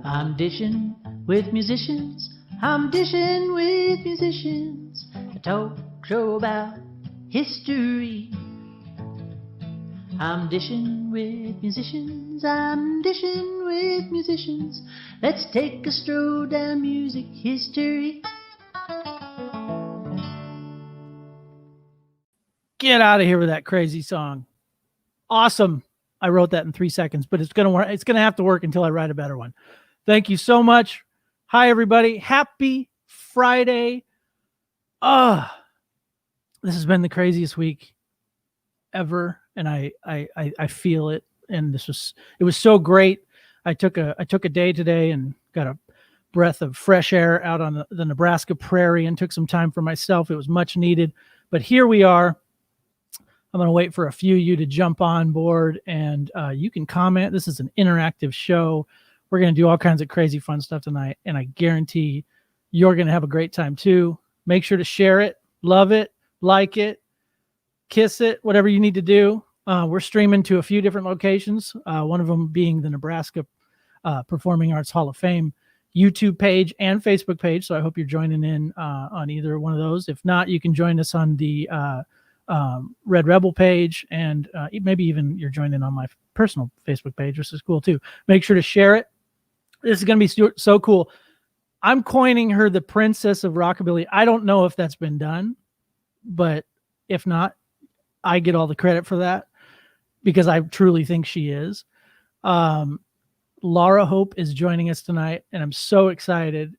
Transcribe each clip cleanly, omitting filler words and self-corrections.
I'm dishing with musicians. I'm dishing with musicians. A talk show about history. I'm dishing with musicians. I'm dishing with musicians. Let's take a stroll down music history. Get out of here with that crazy song. Awesome. I wrote that in 3 seconds, but it's going to work. It's going to have to work until I write a better one. Thank you so much. Hi, everybody. Happy Friday. This has been the craziest week ever, and I feel it. And it was so great. I took a day today and got a breath of fresh air out on the Nebraska prairie and took some time for myself. It was much needed. But here we are. I'm going to wait for a few of you to jump on board, and you can comment. This is an interactive show. We're going to do all kinds of crazy fun stuff tonight, and I guarantee you're going to have a great time too. Make sure to share it, love it, like it, kiss it, whatever you need to do. We're streaming to a few different locations, one of them being the Nebraska Performing Arts Hall of Fame YouTube page and Facebook page, so I hope you're joining in on either one of those. If not, you can join us on the Red Rebel page, and maybe even you're joining on my personal Facebook page, which is cool too. Make sure to share it. This is going to be so cool. I'm coining her the Princess of Rockabilly. I don't know if that's been done, but if not, I get all the credit for that because I truly think she is. Lara Hope is joining us tonight, and I'm so excited.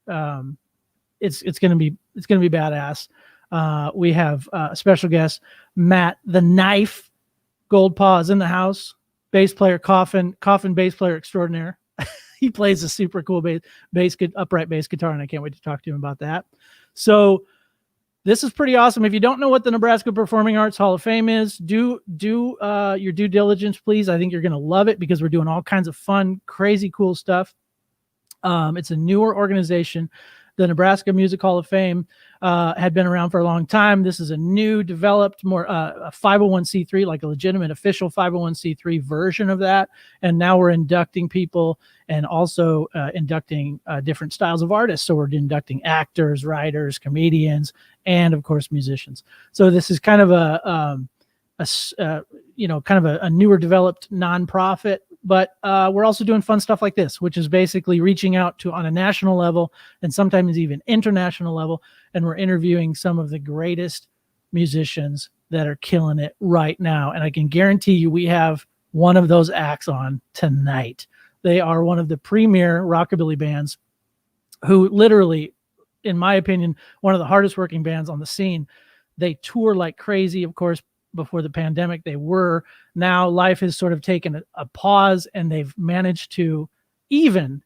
It's going to be badass. We have a special guest, Matt the Knife Goldpaugh is in the house. Bass player, coffin bass player extraordinaire. He plays a super cool upright bass guitar, and I can't wait to talk to him about that. So this is pretty awesome. If you don't know what the Nebraska Performing Arts Hall of Fame is, do your due diligence, please. I think you're going to love it because we're doing all kinds of fun, crazy, cool stuff. It's a newer organization. The Nebraska Music Hall of Fame had been around for a long time. This is a new, developed, more a 501c3, like a legitimate official 501c3 version of that. And now we're inducting people and also inducting different styles of artists. So we're inducting actors, writers, comedians, and of course musicians. So this is kind of a newer, developed nonprofit. But we're also doing fun stuff like this, which is basically reaching out to on a national level and sometimes even international level. And we're interviewing some of the greatest musicians that are killing it right now. And I can guarantee you we have one of those acts on tonight. They are one of the premier rockabilly bands who literally, in my opinion, one of the hardest working bands on the scene. They tour like crazy, of course. Before the pandemic, they were. Now life has sort of taken a pause, and they've managed to even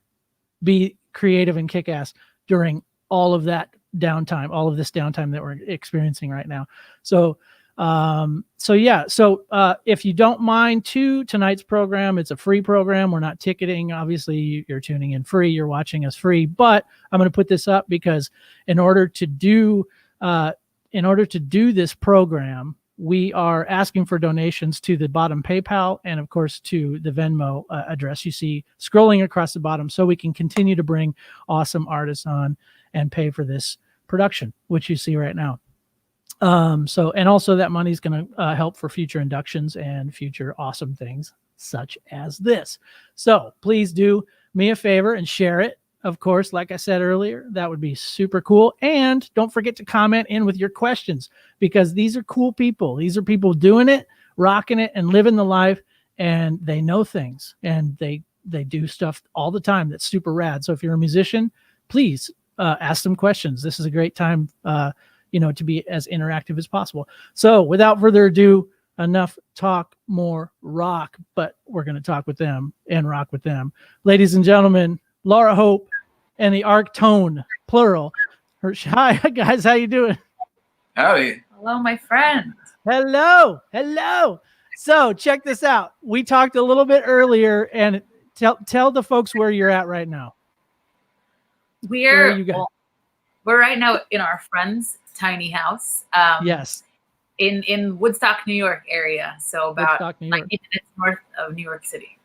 be creative and kick ass during all of that downtime, all of this downtime that we're experiencing right now. So if you don't mind tonight's program, it's a free program. We're not ticketing. Obviously you're tuning in free, you're watching us free, but I'm going to put this up because in order to do this program, we are asking for donations to the bottom PayPal and, of course, to the Venmo address you see scrolling across the bottom so we can continue to bring awesome artists on and pay for this production, which you see right now. And also that money is going to help for future inductions and future awesome things such as this. So please do me a favor and share it. Of course, like I said earlier, that would be super cool. And don't forget to comment in with your questions because these are cool people. These are people doing it, rocking it, and living the life. And they know things and they do stuff all the time that's super rad. So if you're a musician, please ask them questions. This is a great time, to be as interactive as possible. So without further ado, enough talk, more rock. But we're going to talk with them and rock with them. Ladies and gentlemen, Lara Hope and the Ark-tone, plural. Hi, guys. How you doing? Howdy. Hello, my friend. Hello. So check this out. We talked a little bit earlier, and tell the folks where you're at right now. We're right now in our friend's tiny house. Yes. In Woodstock, New York area. So about 90 York. minutes north of New York City.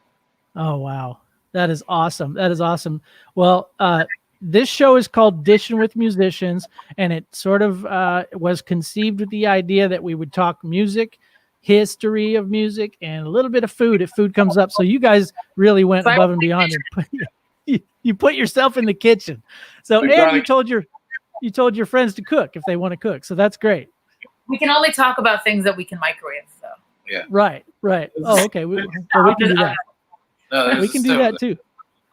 Oh, wow. That is awesome. That is awesome. Well, this show is called Dishin with Musicians, and it sort of was conceived with the idea that we would talk music, history of music, and a little bit of food if food comes up. So you guys really went above and beyond and you put yourself in the kitchen. So and you told your friends to cook if they want to cook. So that's great. We can only talk about things that we can microwave, though. Yeah. Right. Oh, okay. We can do that. No, we can do that too.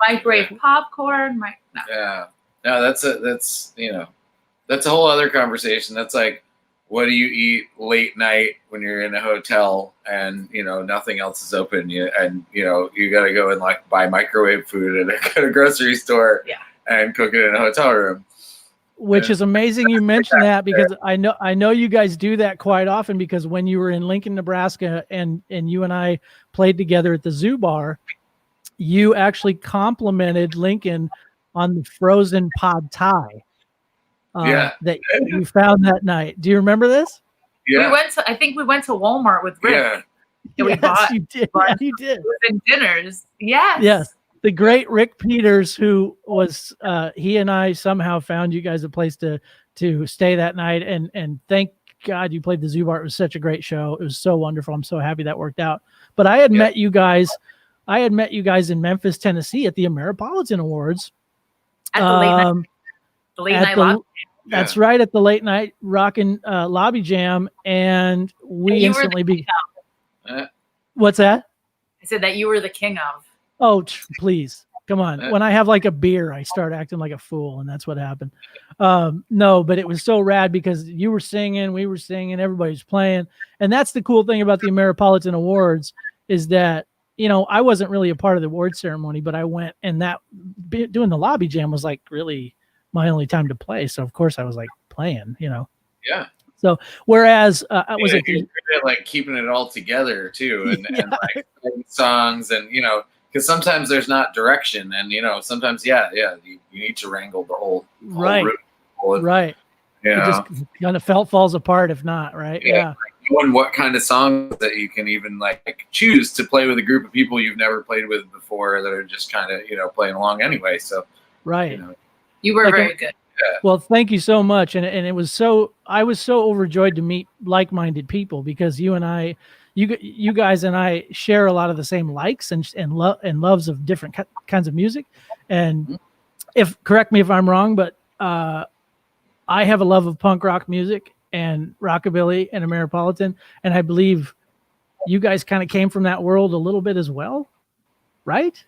Microwave popcorn. No. Yeah. No, that's a whole other conversation. That's like, what do you eat late night when you're in a hotel and nothing else is open? You got to go and like buy microwave food at a grocery store and cook it in a hotel room. Which is amazing you mentioned that, because I know you guys do that quite often, because when you were in Lincoln, Nebraska, and you and I played together at the Zoo Bar, you actually complimented Lincoln on the frozen pad thai that you found that night. Do you remember this? Yeah. I think we went to Walmart with Rick. Yeah. We bought. You did. Yeah, you did. And dinners. Yes. Yes. The great Rick Peters, who was he and I somehow found you guys a place to stay that night, and thank God you played the Zoo Bar. It was such a great show. It was so wonderful. I'm so happy that worked out. But I had met you guys. I had met you guys in Memphis, Tennessee, at the Ameripolitan Awards. At the late night lobby. That's right, at the late night rockin' lobby jam, and we instantly What's that? I said that you were the king of. Oh, please. Come on. When I have like a beer, I start acting like a fool, and that's what happened. No, but it was so rad because you were singing, we were singing, everybody's playing. And that's the cool thing about the Ameripolitan Awards, is that, I wasn't really a part of the award ceremony, but I went, and doing the lobby jam was like really my only time to play. So of course I was like playing, Yeah. So whereas was it like keeping it all together too, and like songs, and because sometimes there's not direction, and sometimes you need to wrangle the whole right. Right. It just kind of falls apart if not, right? Yeah. Like knowing what kind of songs that you can even like choose to play with a group of people you've never played with before that are just kind of playing along anyway. So right. You were very good. Yeah. Well, thank you so much, and it was I was so overjoyed to meet like-minded people, because you guys and I share a lot of the same likes and loves of different kinds of music. And correct me if I'm wrong, but I have a love of punk rock music and rockabilly and Ameripolitan, and I believe you guys kind of came from that world a little bit as well, right?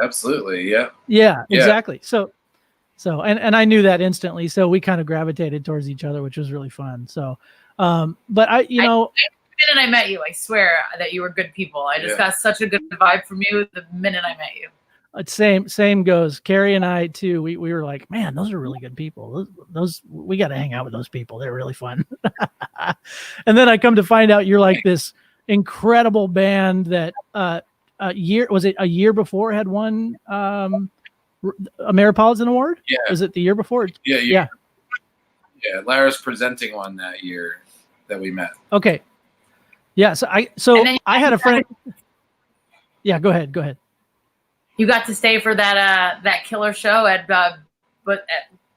Absolutely, yeah. Yeah, exactly. So and I knew that instantly, so we kind of gravitated towards each other, which was really fun. So, but the minute I met you, I swear that you were good people. I just got such a good vibe from you the minute I met you. Same goes. Carrie and I too. We were like, man, those are really good people. Those we got to hang out with those people. They're really fun. And then I come to find out you're like this incredible band that a year before had won Ameripolitan Award? Yeah. Was it the year before? Yeah. Lara's presenting one that year that we met. Okay. Yeah. So I had a friend. Yeah. Go ahead. You got to stay for that killer show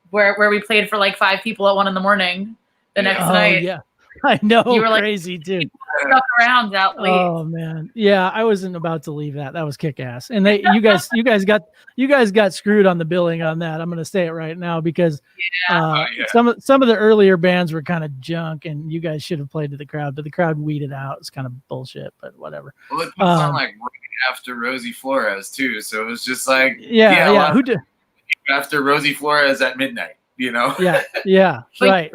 where we played for like 5 people at 1 a.m. the next night. Yeah. I know. You were crazy too. Stuck around out late. Oh man, yeah, I wasn't about to leave that. That was kick ass. And you guys got screwed on the billing on that. I'm gonna say it right now, because some of the earlier bands were kind of junk, and you guys should have played to the crowd, but the crowd weeded out. It's kind of bullshit, but whatever. Well, it was on like right after Rosie Flores too, so it was just like who did after Rosie Flores at midnight, Yeah. Right.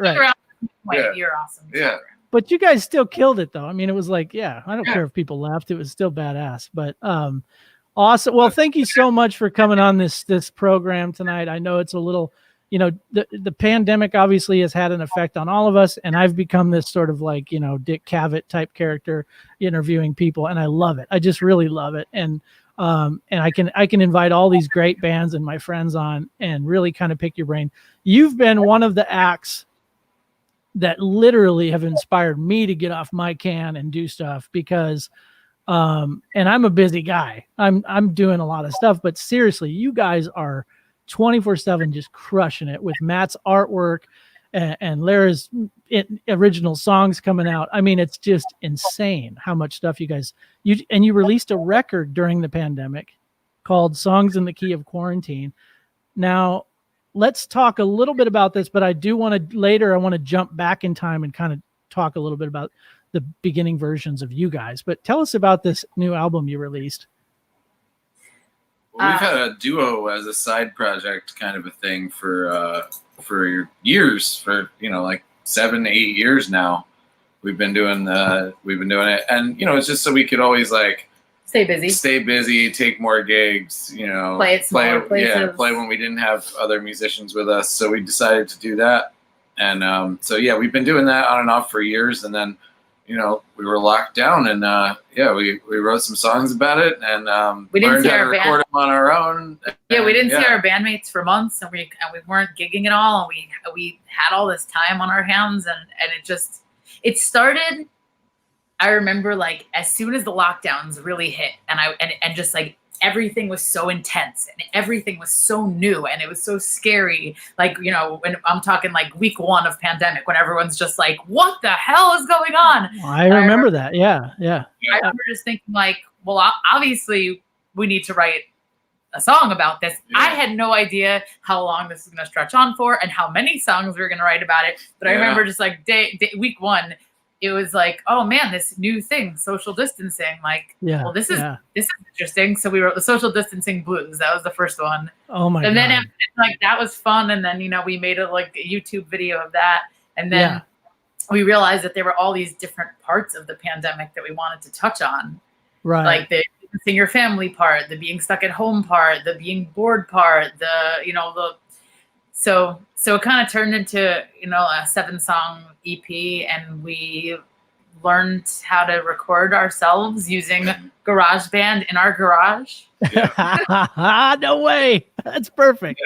You're awesome. Yeah. But you guys still killed it, though. I mean, it was like, I don't care if people left. It was still badass. But awesome. Well, thank you so much for coming on this program tonight. I know it's a little, the pandemic obviously has had an effect on all of us, and I've become this sort of like, Dick Cavett type character interviewing people, and I love it. I just really love it. And I can invite all these great bands and my friends on and really kind of pick your brain. You've been one of the acts that literally have inspired me to get off my can and do stuff, because And I'm a busy guy. I'm doing a lot of stuff, but seriously, you guys are 24/7 just crushing it with Matt's artwork and Lara's original songs coming out. I mean, it's just insane how much stuff you guys you released a record during the pandemic called Songs in the Key of Quarantine. Now, let's talk a little bit about this, but I do want to jump back in time and kind of talk a little bit about the beginning versions of you guys. But tell us about this new album you released. We've had a duo as a side project kind of a thing for years, for like 7-8 years now. We've been doing it, and it's just so we could always like stay busy, take more gigs, play at smaller places. Play when we didn't have other musicians with us. So we decided to do that, and we've been doing that on and off for years, and then we were locked down, and we wrote some songs about it, and we didn't learned how to record them on our own. Yeah, we didn't see our bandmates for months, and we weren't gigging at all, and we had all this time on our hands, and it started. I remember like as soon as the lockdowns really hit, and just like everything was so intense and everything was so new and it was so scary. Like, when I'm talking like week 1 of pandemic, when everyone's just like, what the hell is going on? I remember that. Yeah. I remember just thinking like, well, obviously we need to write a song about this. Yeah. I had no idea how long this was going to stretch on for and how many songs we were going to write about it. But I remember just like week 1, it was like, oh man, this new thing, social distancing. Like, well, this is interesting. So we wrote the Social Distancing Blues. That was the first one. Oh my God. And then that was fun. And then, we made a YouTube video of that. And then we realized that there were all these different parts of the pandemic that we wanted to touch on. Right. Like the missing your family part, the being stuck at home part, the being bored part, So it kind of turned into, a 7-song EP, and we learned how to record ourselves using GarageBand in our garage. Yeah. No way. That's perfect.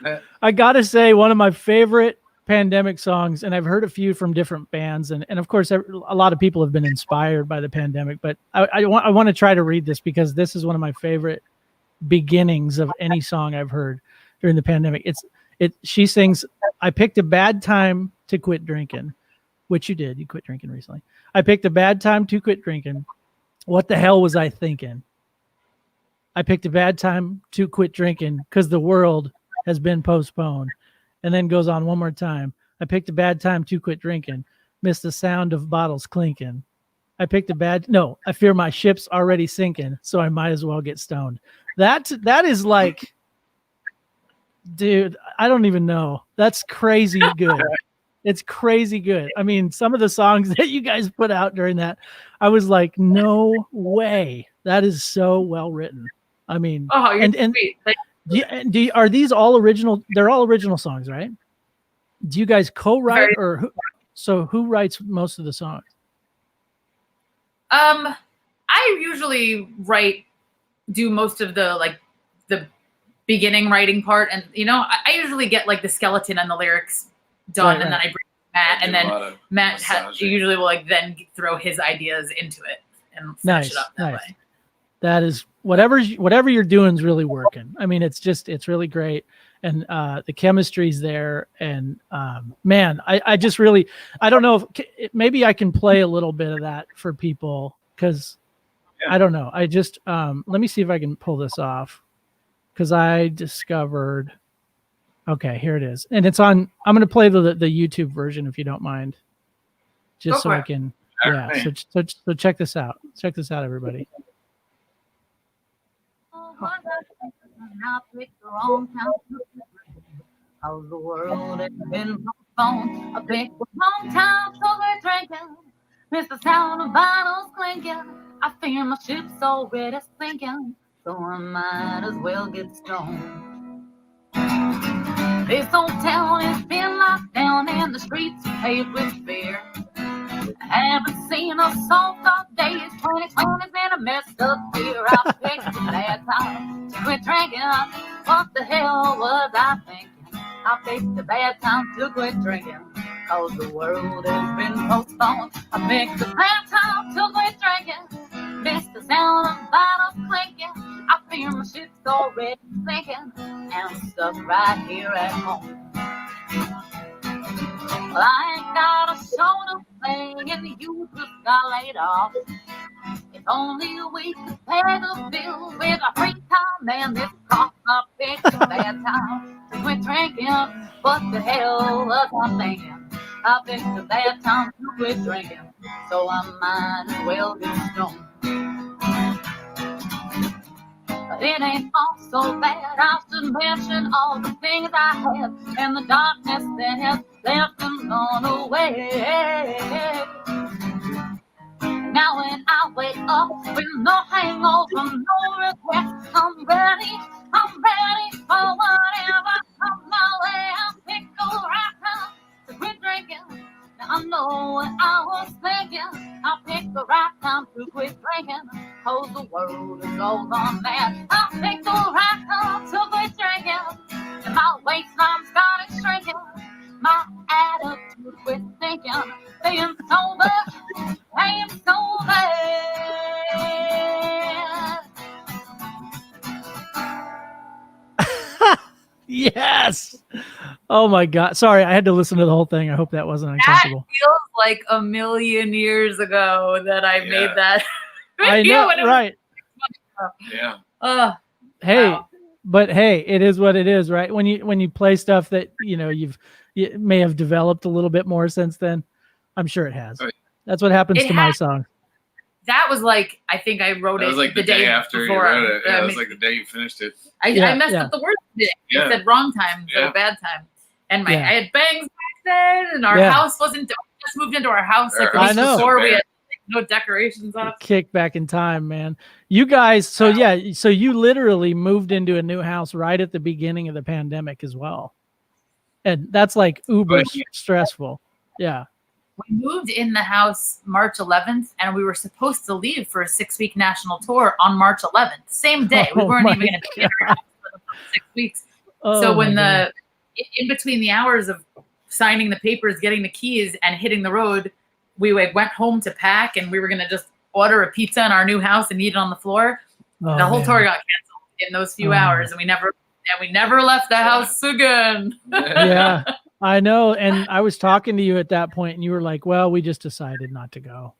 Yeah. I got to say, one of my favorite pandemic songs, and I've heard a few from different bands, and of course, a lot of people have been inspired by the pandemic, but I want to try to read this because this is one of my favorite beginnings of any song I've heard during the pandemic. She sings, I picked a bad time to quit drinking, which you did. You quit drinking recently. I picked a bad time to quit drinking. What the hell was I thinking? I picked a bad time to quit drinking because the world has been postponed. And then goes on one more time. I picked a bad time to quit drinking. Missed the sound of bottles clinking. I fear my ship's already sinking, so I might as well get stoned. That is like... Dude, I don't even know. That's crazy good. It's crazy good. I mean, some of the songs that you guys put out during that, I was like, no way. That is so well written. I mean, sweet. Are these all original? They're all original songs, right? Do you guys co-write who writes most of the songs? I usually do most of the beginning writing part, and I usually get like the skeleton and the lyrics done, right. And then I bring Matt, and then Matt usually will then throw his ideas into it and finish it up that way. That is whatever you're doing is really working. I mean, it's really great, and the chemistry's there, and man, I just really, I don't know if maybe I can play a little bit of that for people because I don't know. I just let me see if I can pull this off. Because I discovered, okay, here it is, and it's on. I'm going to play the YouTube version if you don't mind, just so I can. Yeah. So check this out. Check this out, everybody. How the world has been postponed. I picked the wrong time, so we're drinking. Miss the sound of bottles clinking. I fear my ship's already sinking. So I might as well get stoned. This old town has been locked down and the streets are paved with fear. I haven't seen a soft up days. 2020's been a messed up year. I picked a bad time to quit drinking. What the hell was I thinking? I picked a bad time to quit drinking. Cause the world has been postponed. I picked a bad time to quit drinking. Miss the sound of bottles clinking. I fear my ship's already sinking, and I'm stuck right here at home. Well, I ain't got a show to play, and you just got laid off. If only we could pay the bill with a free time, and this cost I picked a bad time to quit drinking. What the hell was I thinking? I picked a bad time to quit drinking, so I might as well get stoned. But it ain't all so bad. I should mention all the things I have and the darkness that has left and gone away. Now when I wake up with no hangover, no regrets, I'm ready for whatever comes my way. I'll pick the right time to quit drinking. Now I know what I was thinking. I'll pick the right time to quit drinking, 'cause the world is all on that. I'll pick the right time to quit drinking, and my waistline started shrinking. My attitude quit thinking, being sober ain't so bad. Yes. Oh my God. Sorry, I had to listen to the whole thing. I hope that wasn't uncomfortable. That feels like a million years ago that I made that video. I know, and it was- right? Yeah. Hey, Wow. but hey, it is what it is, right? When you play stuff that you may have developed a little bit more since then. I'm sure it has. Right. That's what happens It to my has. song. That was like, I think I wrote That it was like the day after before. you wrote it. Yeah, I it was mean, like the day you finished it. I messed up the words. Yeah. I said wrong time, so Yeah. bad time. And I Yeah. had bangs back then, and our Yeah. house wasn't. We just moved into our house like the Our week house was before. so We bad. had like, no decorations up. Kick back in time, man. You guys, so you literally moved into a new house right at the beginning of the pandemic as well. And that's like uber stressful. Yeah. We moved in the house March 11th, and we were supposed to leave for a 6-week national tour on March 11th. Same day. We Oh weren't my even going to be in our house for the first 6 weeks. Oh So my when God. in between the hours of signing the papers, getting the keys, and hitting the road, we went home to pack, and we were going to just order a pizza in our new house and eat it on the floor. Oh, The whole man. tour got canceled in those few Oh. hours, and we never left the house again. Yeah, I know. And I was talking to you at that point, and you were like, well, we just decided not to go.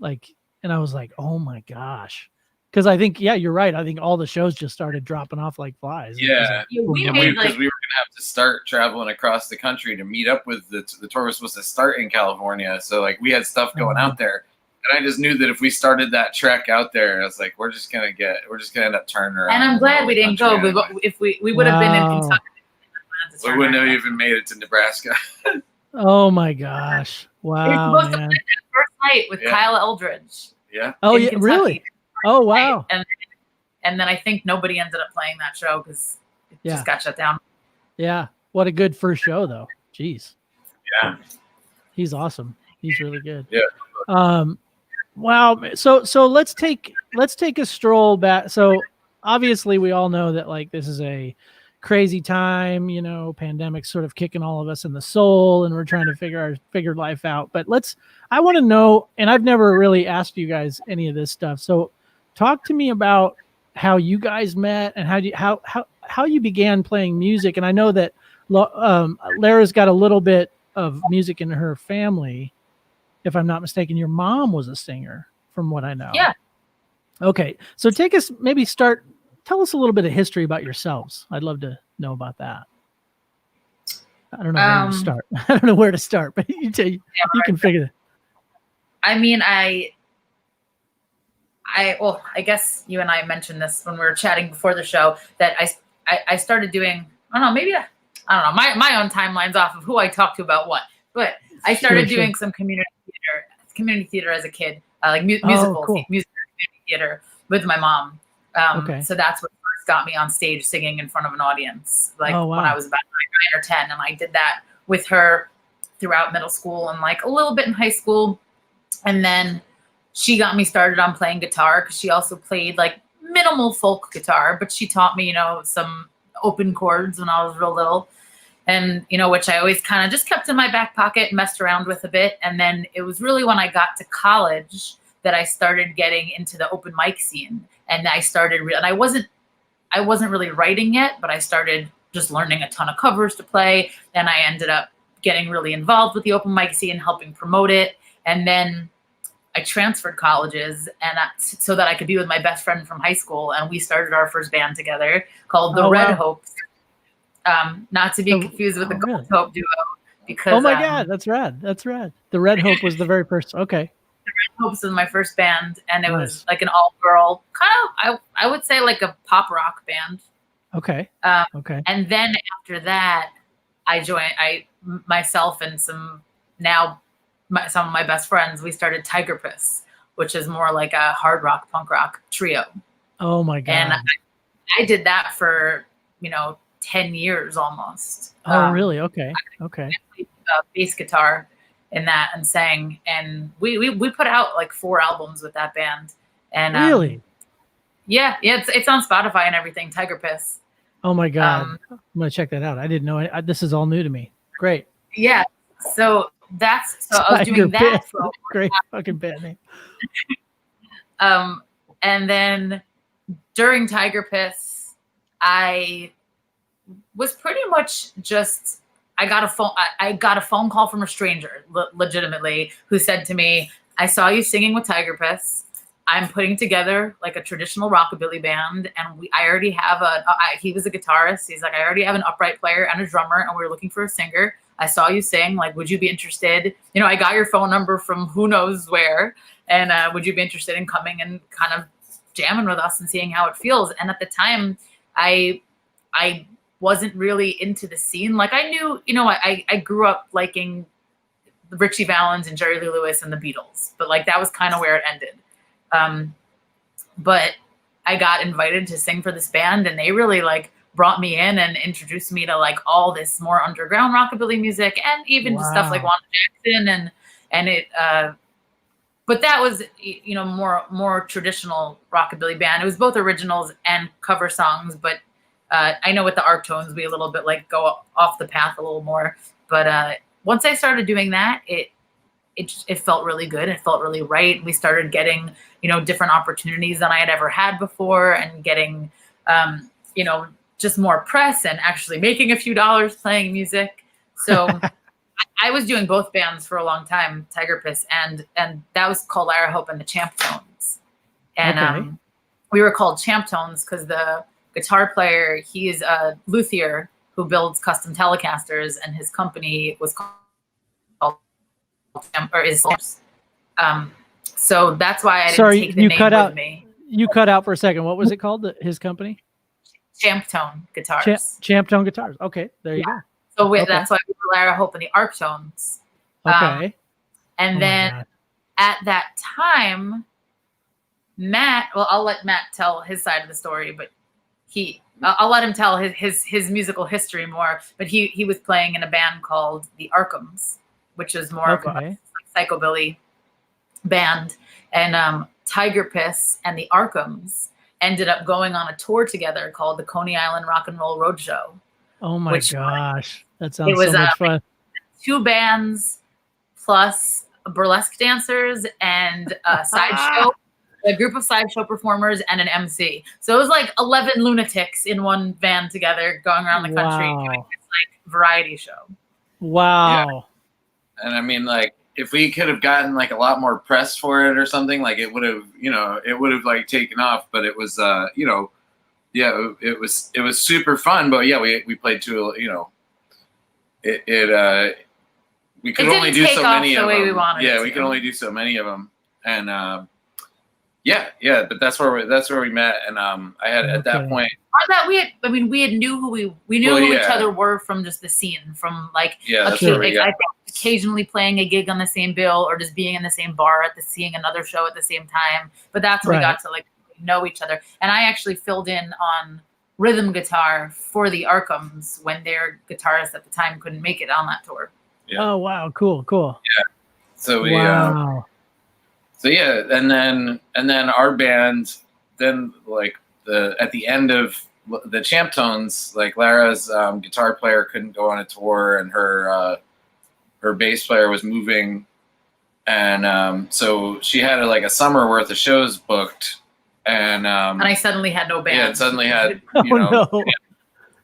And I was like, oh my gosh. Because I think, you're right. I think all the shows just started dropping off like flies. It was Yeah. like, Yeah, we boom, made, boom. Because we were going to have to start traveling across the country to meet up with the tour was supposed to start in California. So like we had stuff going out there. And I just knew that if we started that trek out there, I was like, we're just gonna end up turning around. And I'm glad we didn't go. Anyway. But if we would have been in Wow. Kentucky, We wouldn't have even made it to Nebraska. Oh my gosh. We were Wow, supposed to man. play that first night with Yeah. Kyle Eldridge. Yeah. Oh, in yeah, Kentucky. really? Oh, wow. And then I think nobody ended up playing that show because it Yeah. just got shut down. Yeah. What a good first show, though. Jeez. Yeah. He's awesome. He's really good. Yeah. Wow. So let's take a stroll back. So obviously we all know that like this is a crazy time, pandemic sort of kicking all of us in the soul, and we're trying to figure life out. But I want to know, and I've never really asked you guys any of this stuff. So talk to me about how you guys met and how you began playing music. And I know that Lara's got a little bit of music in her family. If I'm not mistaken, your mom was a singer, from what I know. Yeah. Okay. So tell us a little bit of history about yourselves. I'd love to know about that. I don't know where to start. I don't know where to start, but you can figure it. I mean, I guess you and I mentioned this when we were chatting before the show that I started doing, I don't know, my own timeline's off of who I talk to about what, but I started doing some community theater as a kid, like musical cool. music community theater with my mom. Okay. So that's what first got me on stage singing in front of an audience, like Oh, wow. when I was about 9 or 10, and I did that with her throughout middle school and like a little bit in high school. And then she got me started on playing guitar because she also played like minimal folk guitar, but she taught me, some open chords when I was real little. And, which I always kind of just kept in my back pocket, messed around with a bit. And then it was really when I got to college that I started getting into the open mic scene, and I started, and I wasn't really writing yet, but I started just learning a ton of covers to play, and I ended up getting really involved with the open mic scene, helping promote it, and then I transferred colleges and so that I could be with my best friend from high school, and we started our first band together called the Red Hopes. Not to be confused with the Gold Hope duo, because oh my God, that's rad. That's rad. The Red Hope was the very first. Okay. The Red Hopes was my first band, and it was like an all-girl kind of, I would say like a pop rock band. Okay. Okay. And then after that, myself and some of my best friends, we started Tiger Piss, which is more like a hard rock, punk rock trio. Oh my God. And I did that for, 10 years almost. Oh, really? Okay. Okay. I played bass guitar in that and sang. And we put out like 4 albums with that band. And really? Yeah. It's on Spotify and everything, Tiger Piss. Oh my God. I'm going to check that out. I didn't know. This is all new to me. Great. Yeah. So I was doing that for a great fucking band name. And then during Tiger Piss, I was pretty much just, I got a phone call from a stranger, legitimately, who said to me, I saw you singing with Tiger Piss. I'm putting together like a traditional rockabilly band, and I already have he was a guitarist. He's like, I already have an upright player and a drummer, and we're looking for a singer. I saw you sing, like, would you be interested? I got your phone number from who knows where, and would you be interested in coming and kind of jamming with us and seeing how it feels? And at the time, I wasn't really into the scene. Like, I knew, I grew up liking Richie Valens and Jerry Lee Lewis and the Beatles, but like that was kind of where it ended. But I got invited to sing for this band, and they really like brought me in and introduced me to like all this more underground rockabilly music, and even just stuff like Wanda Jackson and it. But that was, more traditional rockabilly band. It was both originals and cover songs. But I know with the Ark-tones, we a little bit like go off the path a little more. But once I started doing that, it felt really good. It felt really right. We started getting, different opportunities than I had ever had before, and getting, just more press and actually making a few dollars playing music. So I was doing both bands for a long time, Tiger Piss, and that was called Lara Hope and the Ark-tones. And we were called Ark-tones because the guitar player, he is a luthier who builds custom Telecasters, and his company was called so that's why I didn't take the name with me. You cut out for a second. What was it called? His company? Ark-tone Guitars. Ark-tone Guitars. Okay, there you go. So that's why we were Lara Hope and the Ark-tones. Okay. And then at that time, Matt, well, I'll let Matt tell his side of the story, but I'll let him tell his musical history more. But he was playing in a band called the Arkhams, which is more of a psychobilly band. And Tiger Piss and the Arkhams ended up going on a tour together called the Coney Island Rock and Roll Roadshow. Oh my gosh. That sounds so much fun. 2 bands plus burlesque dancers and a sideshow, a group of sideshow performers and an MC. So it was like 11 lunatics in one van together going around the country doing this like variety show. Wow. Yeah. And I mean, like, if we could have gotten like a lot more press for it or something, like it would have like taken off. But it was, it was super fun. But yeah, we played to, we could only do so many of them. We could only do so many of them. And but that's where we met. And I had at that point. We knew who who each other were from just the scene, from like occasionally playing a gig on the same bill or just being in the same bar seeing another show at the same time. But that's when we got to like know each other. And I actually filled in on rhythm guitar for the Arkhams when their guitarist at the time couldn't make it on that tour. Yeah. Oh wow, cool. Yeah. So we and then our band, then like at the end of the Ark-tones, like Lara's guitar player couldn't go on a tour, and her bass player was moving, And so she had like a summer worth of shows booked, and I suddenly had no band. Yeah, it suddenly had Oh no.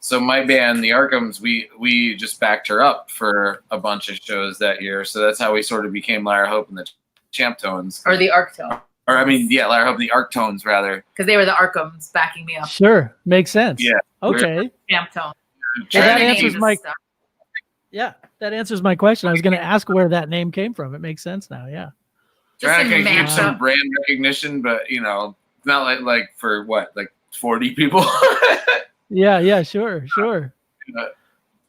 So my band, the Ark-tones, we just backed her up for a bunch of shows that year. So that's how we sort of became Lara Hope and the Champ-tones. Or the Ark-tones. Or I mean, yeah, Lara Hope and the Ark-tones rather. Because they were the Ark-tones backing me up. Sure, makes sense. Yeah. Okay. Champ-tones. Well, that And the answers name my. is stuck. Yeah, that answers my question. I was going to ask where that name came from. It makes sense now. Yeah. Just Trying to in keep some mashup. brand recognition, but not like for what, like 40 people. Yeah, sure.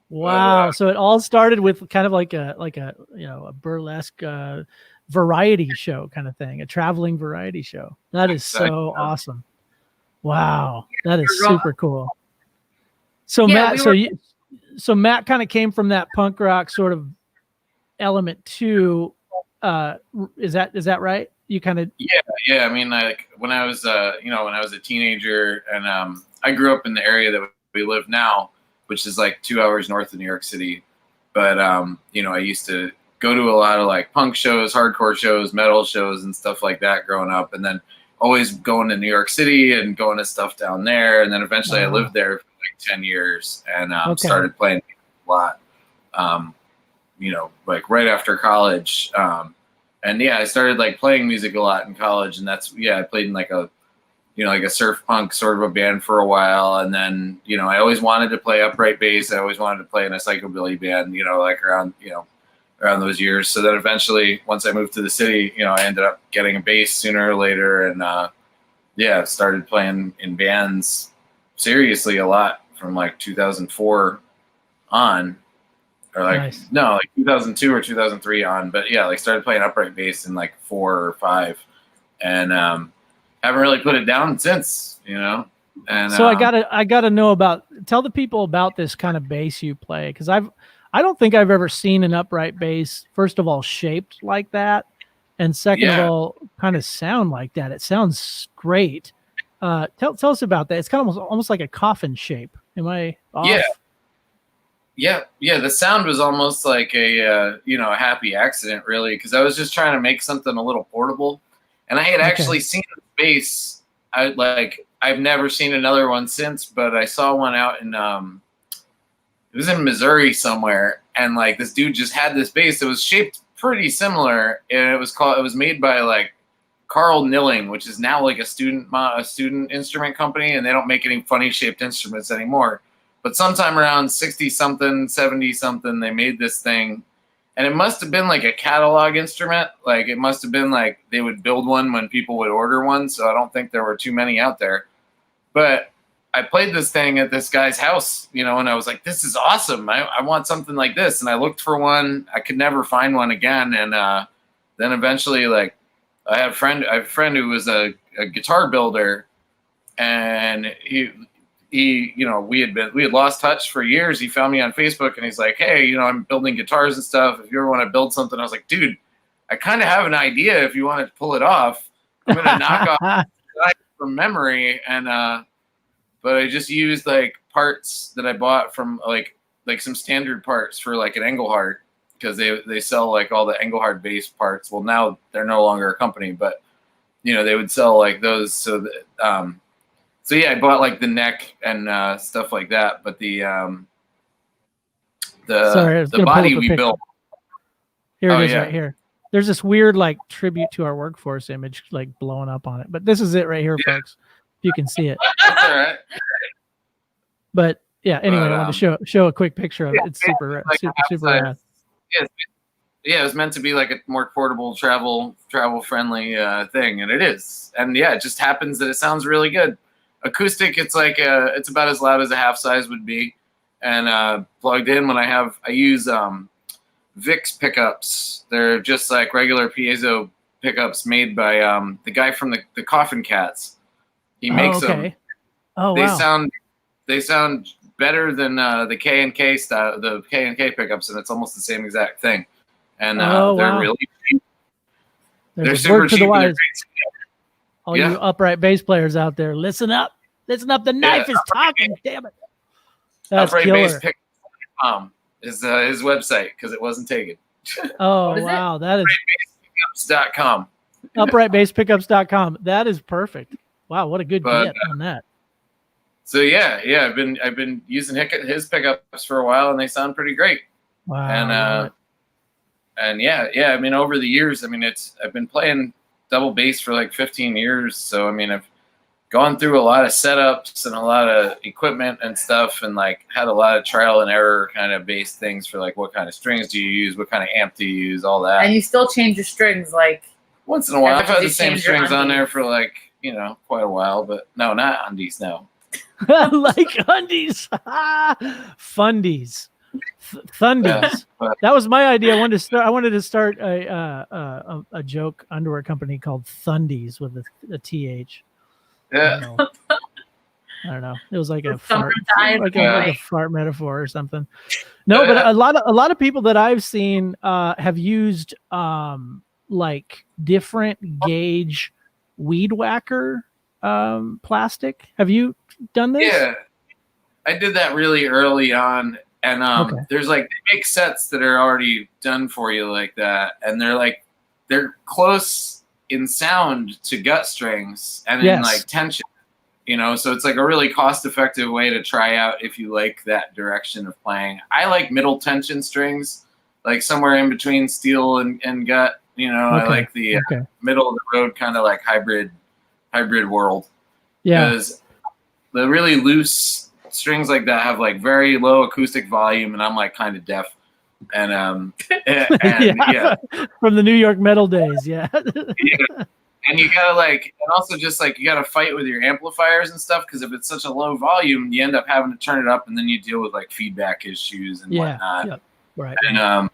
Wow. So it all started with kind of like a a burlesque variety show kind of thing, a traveling variety show. That is so awesome. Wow. That is super cool. So Yeah, Matt, so Matt kind of came from that punk rock sort of element too. Is that right? You kind of Yeah. I mean, like when I was when I was a teenager, and I grew up in the area that we live now, which is like 2 hours north of New York City. But I used to go to a lot of like punk shows, hardcore shows, metal shows, and stuff like that growing up, and then always going to New York City and going to stuff down there. And then eventually I lived there for like 10 years and started playing a lot, like right after college. And yeah, I started like playing music a lot in college, and I played in like a surf punk sort of a band for a while. And then, I always wanted to play upright bass. I always wanted to play in a psychobilly band, like around those years. So then eventually, once I moved to the city, I ended up getting a bass sooner or later. And started playing in bands seriously a lot from like 2004 on. Or like 2002 or 2003 on. But yeah, like started playing upright bass in like 4 or 5. And haven't really put it down since, And so I gotta know tell the people about this kind of bass you play, because I don't think I've ever seen an upright bass, first of all, shaped like that, and second of all, kind of sound like that. It sounds great. Tell us about that. It's kind of almost like a coffin shape. Am I off? Yeah. The sound was almost like a happy accident, really, because I was just trying to make something a little portable, and I had actually seen the bass. I've never seen another one since, but I saw one out in it was in Missouri somewhere, and like this dude just had this bass that was shaped pretty similar, and it was made by like Carl Nilling, which is now like a student instrument company, and they don't make any funny shaped instruments anymore. But sometime around 60 something, 70 something, they made this thing, and it must have been like a catalog instrument. Like it must have been like they would build one when people would order one. So I don't think there were too many out there, but I played this thing at this guy's house, and I was like, this is awesome. I want something like this. And I looked for one. I could never find one again. And then eventually, like, I have a friend who was a guitar builder, and we had lost touch for years. He found me on Facebook, and he's like, hey, I'm building guitars and stuff. If you ever want to build something, I was like, dude, I kind of have an idea. If you want to pull it off, I'm going to knock off from memory. And, but I just used like parts that I bought from like some standard parts for like an Engelhardt, because they sell like all the Engelhardt bass parts. Well, now they're no longer a company, but they would sell like those. So yeah, I bought like the neck and stuff like that. But the body we built. Here it is right here. There's this weird like tribute to our workforce image like blowing up on it, but this is it right here, folks. You can see it. That's all right. But yeah, anyway, I wanted to show a quick picture of it. It's super rad. Yeah, it was meant to be like a more portable, travel friendly thing, and it is. And yeah, it just happens that it sounds really good. Acoustic, it's like it's about as loud as a half size would be, and plugged in when I use Vic's pickups. They're just like regular piezo pickups made by the guy from the Coffin Cats. He makes them. Oh, wow. They sound better than the K&K style, the K&K pickups, and it's almost the same exact thing. And they're really cheap. They're super cheap. All you upright bass players out there, listen up. Listen up. The knife is talking. Damn it. That's upright killer. Bass Pickups is his website, because it wasn't taken. Oh, wow. That is Uprightbasspickups.com. Uprightbasspickups.com. That is perfect. Wow, what a good But, get on that. So yeah, I've been using his pickups for a while, and they sound pretty great. Wow. And yeah, I mean, over the years, I mean, I've been playing double bass for like 15 years, so I mean, I've gone through a lot of setups and a lot of equipment and stuff, and like had a lot of trial and error kind of bass things for like what kind of strings do you use, what kind of amp do you use, all that. And you still change your strings like once in a while. I've had the you same change your strings on there undies. for like, quite a while, but no, not undies, no. Like undies. Fundies. Thundies. Yeah, but- That was my idea. I wanted to start a joke underwear company called Thundies with a TH. I yeah. don't know. It was like a fart, Summertime, like right? a fart metaphor or something. No, but a lot of people that I've seen have used like different gauge weed whacker plastic. Have you done this? Yeah, I did that really early on, and Okay. there's like they make sets that are already done for you like that, and they're close in sound to gut strings and in Yes. like tension, so it's like a really cost-effective way to try out if you like that direction of playing. I like middle tension strings, like somewhere in between steel and gut. I Okay. like the Okay. middle of the road kind of like hybrid world. Yeah. Because the really loose strings like that have like very low acoustic volume, and I'm like kind of deaf. And yeah. From the New York metal days. Yeah. Yeah. And you gotta and also just like you gotta fight with your amplifiers and stuff, because if it's such a low volume, you end up having to turn it up, and then you deal with like feedback issues and whatnot. Yeah. Right. And I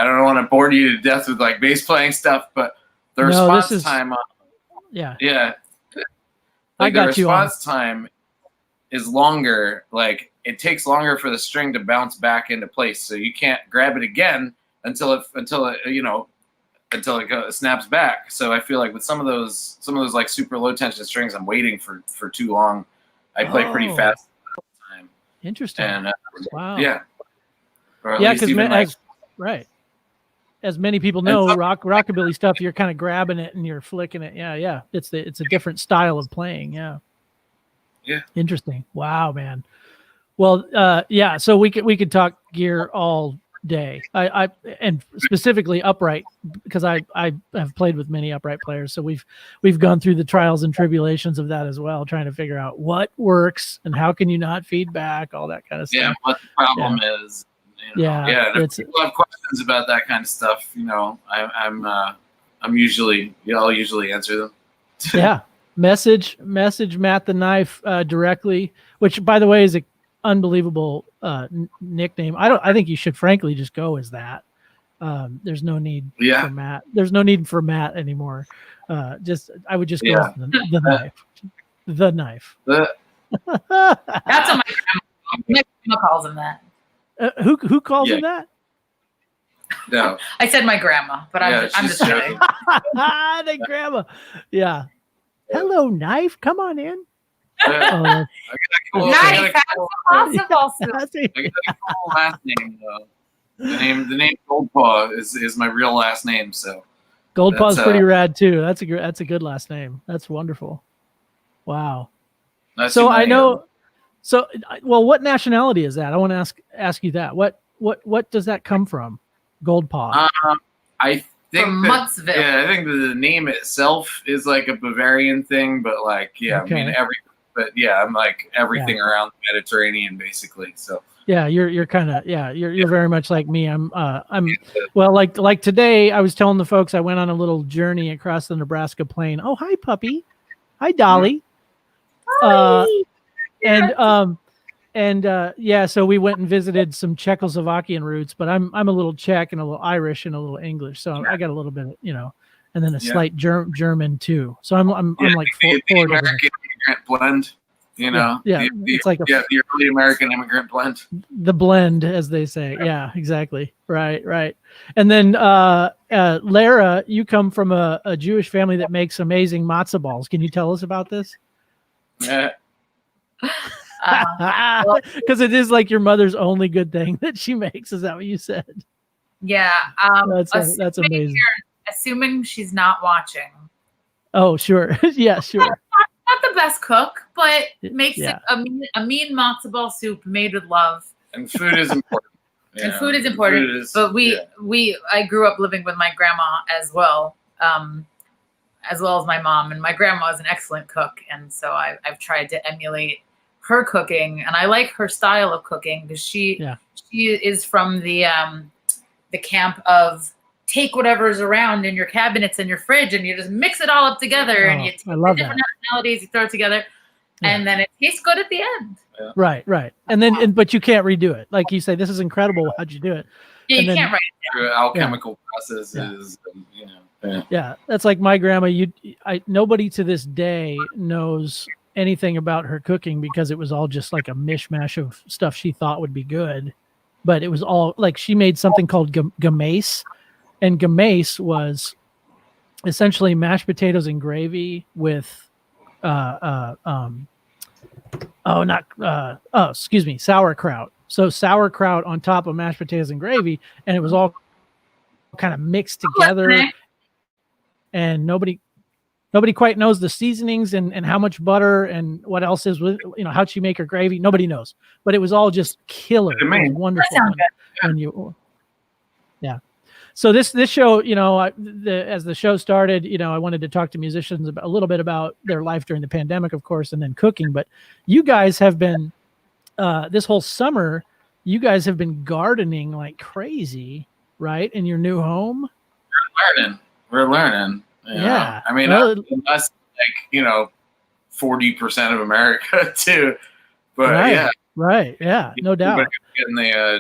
don't want to bore you to death with like bass playing stuff, but the response time Yeah. like I got the you on. response time is longer. Like it takes longer for the string to bounce back into place, so you can't grab it again until it snaps back. So I feel like with some of those like super low tension strings, I'm waiting for too long. I play pretty fast all the time. Interesting. And Wow. yeah, or at Yeah, least because even right. As many people know, rockabilly stuff, you're kind of grabbing it and you're flicking it. Yeah. It's a different style of playing. Yeah. Yeah. Interesting. Wow, man. Well, yeah. So we could talk gear all day. I and specifically upright, because I have played with many upright players. So we've gone through the trials and tribulations of that as well, trying to figure out what works and how can you not feedback, all that kind of stuff. yeah, what the problem is. Yeah, and if people have questions about that kind of stuff, I'll usually answer them. Yeah. Message Matt the Knife directly, which by the way is an unbelievable nickname. I think you should frankly just go as that. There's no need for Matt. There's no need for Matt anymore. I would just go with the knife. The knife. That's what my grandma calls him that. Who calls him that? No. I said my grandma, but I'm just kidding. The grandma. Yeah. Hello, Knife. Come on in. I got Nice. That's impossible. a cool last name though. The name Goldpaugh is my real last name. So Goldpaugh's pretty rad too. That's a good last name. That's wonderful. Wow. So I know. So well, what nationality is that? I want to ask you that. What does that come from? Goldpaugh. I think From Muttsville. Yeah, I think the name itself is like a Bavarian thing, but like Okay. I'm like everything around the Mediterranean basically. So yeah, you're kind of you're very much like me. I'm well like today I was telling the folks I went on a little journey across the Nebraska plain. Oh, hi puppy. Hi Dolly. Hi. So we went and visited some Czechoslovakian roots, but I'm a little Czech and a little Irish and a little English, so I got a little bit of, and then a slight German too. So I'm like the four American immigrant blend, it's like the early American immigrant blend. The blend, as they say. Yeah, exactly. Right. And then Lara, you come from a Jewish family that makes amazing matzo balls. Can you tell us about this? Yeah. Because it is like your mother's only good thing that she makes. Is that what you said? Yeah. That's amazing. Assuming she's not watching. Oh, sure. Yeah, sure. Not the best cook, but makes Yeah. it a mean matzo ball soup made with love. And food is important. And food is important. But I grew up living with my grandma as well as my mom. And my grandma is an excellent cook, and so I've tried to emulate her cooking, and I like her style of cooking because she is from the camp of take whatever's around in your cabinets and your fridge and you just mix it all up together and you take the different nationalities, you throw it together, and then it tastes good at the end. Yeah. Right. And then, but you can't redo it. Like you say, this is incredible. How'd you do it? Yeah, you can't write it down. Alchemical processes, Yeah, that's like my grandma. Nobody to this day knows anything about her cooking because it was all just like a mishmash of stuff she thought would be good, but it was all like she made something called gamace, and gamace was essentially mashed potatoes and gravy with sauerkraut. So sauerkraut on top of mashed potatoes and gravy, and it was all kind of mixed together. And nobody quite knows the seasonings and how much butter and what else is with, how'd she make her gravy? Nobody knows, but it was all just killer. It was wonderful. So this show, as the show started, I wanted to talk to musicians a little bit about their life during the pandemic, of course, and then cooking. But you guys have been this whole summer, you guys have been gardening like crazy, right? In your new home. We're learning. Yeah. I mean, us 40% of America too, but right. Yeah, no doubt.